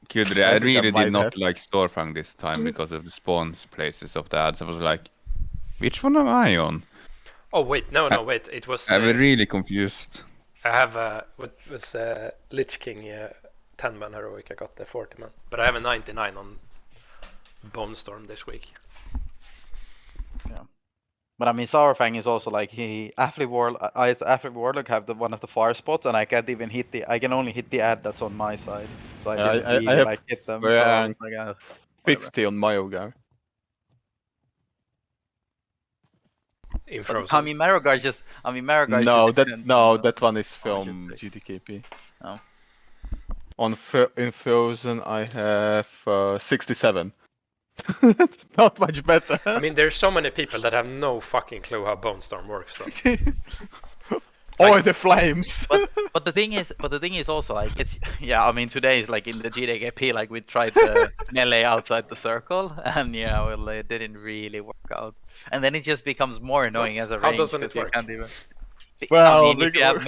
Kudry, I really did not like Storefang this time because of the spawns places of the ads. I was like, which one am I on? Oh wait, no, wait. It was. I'm really confused. I have what was Lich King 10-man heroic. I got the 40-man, but I have a 99 on Bone Storm this week. Yeah, but I mean, Sourfang is also like Afflic Warlock have one of the far spots, and I can't even hit I can only hit the ad that's on my side. So I didn't really, have like hit them. rank So 50 on Myogar. I mean, Marrowgar just. No, that one is from GTKP. Oh. In Frozen, I have 67. Not much better. I mean, there's so many people that have no fucking clue how Bone Storm works, though. Or the flames. but the thing is also like it's I mean today is like in the GDKP like we tried the melee outside the circle and it didn't really work out. And then it just becomes more annoying as a range. How doesn't it work? Well, I mean, if you have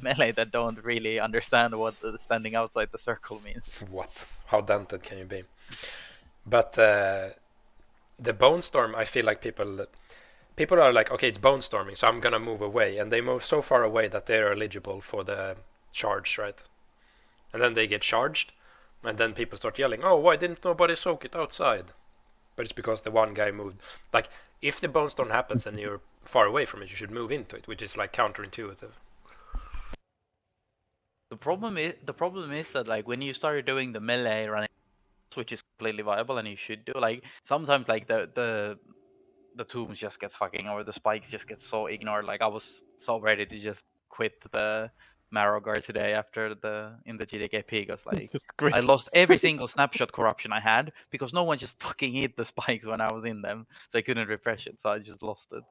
melee that don't really understand what the standing outside the circle means. What? How dented can you be? But the Bone Storm, I feel like people are like, okay, it's Bone Storming, so I'm gonna move away, and they move so far away that they're eligible for the charge, right? And then they get charged, and then people start yelling, oh, why didn't nobody soak it outside? but it's because the one guy moved. Like, if the bone storm happens and you're far away from it, you should move into it, which is like counterintuitive. The problem is that like when you start doing the melee running, which is completely viable and you should do, like sometimes like the tombs just get fucking, or the spikes just get so ignored. Like I was so ready to just quit the Marrow Guard today after in the GDKP, because like I lost every single snapshot corruption I had because no one just fucking hit the spikes when I was in them, so I couldn't refresh it, so I just lost it.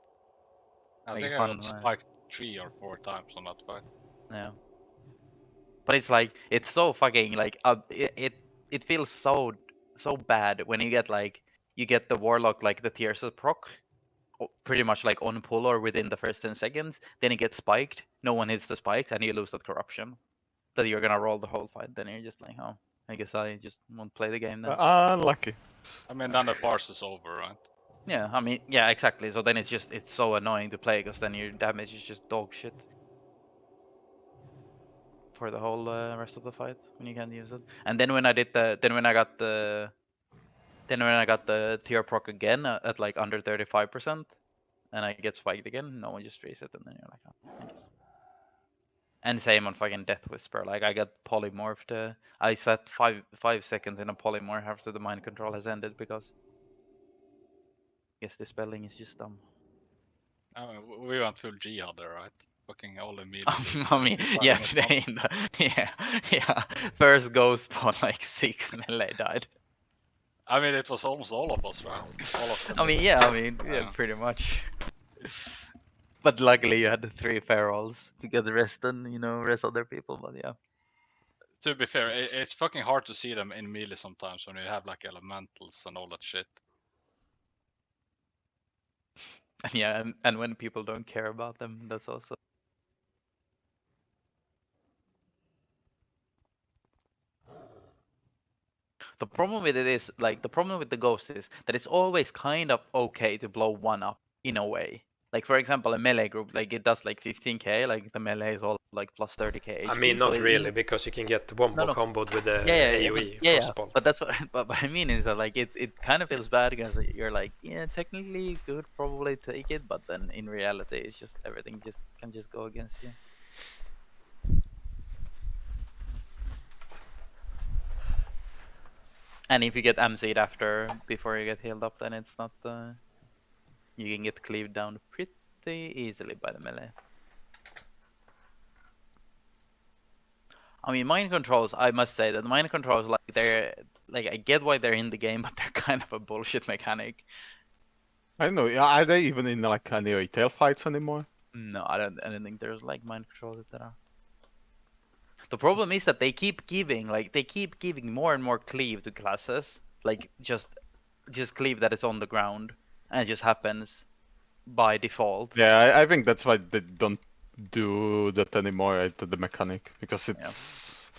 I think I got spiked 3 or 4 times on that fight. Yeah. But it's like, it's so fucking like it feels so bad when you get the warlock, like the tiers of proc pretty much like on pull or within the first 10 seconds, then it gets spiked, no one hits the spikes, and you lose that corruption that you're gonna roll the whole fight. Then you're just like, oh, I guess I just won't play the game then. Unlucky. I mean, then the parse is over, right? Yeah, I mean, yeah, exactly. So then it's so annoying to play, because then your damage is just dog shit for the whole rest of the fight when you can't use it. And then when I got the tier proc again at like under 35%, and I get spiked again, no one just frees it, and then you're like, oh, I guess. And same on fucking Death Whisper. Like I got polymorphed. I sat 5 seconds in a polymorph after the mind control has ended, because I guess the spelling is just dumb. I mean, we went full jihad there, right? Fucking all immediately. I mean, yeah, today yeah. First ghost spawn, like 6 melee died. I mean, it was almost all of us, right? All of them. I mean, yeah, pretty much. But luckily you had the 3 ferals to get the rest, and rest other people. But yeah. To be fair, it's fucking hard to see them in melee sometimes when you have like elementals and all that shit. Yeah, and when people don't care about them, that's also. The problem with it is, like, the problem with the ghost is that it's always kind of okay to blow one up in a way. Like, for example, a melee group, like, it does like 15k, like the melee is all like plus 30k. I mean, not really, because you can get wombo comboed with the AoE. Yeah. But that's what. But I mean is that like it kind of feels bad, because you're like, yeah, technically you could probably take it, but then in reality it's just everything can just go against you. And if you get MC'd before you get healed up, then it's not. You can get cleaved down pretty easily by the melee. I mean, mind controls, I must say that mind controls, like, they're like, I get why they're in the game, but they're kind of a bullshit mechanic. I don't know. Are they even in like any retail fights anymore? No, I don't think there's like mind controls, etc. The problem is that they keep giving more and more cleave to classes, like just cleave that is on the ground, and it just happens by default. Yeah, I think that's why they don't do that anymore, right, to the mechanic, because it's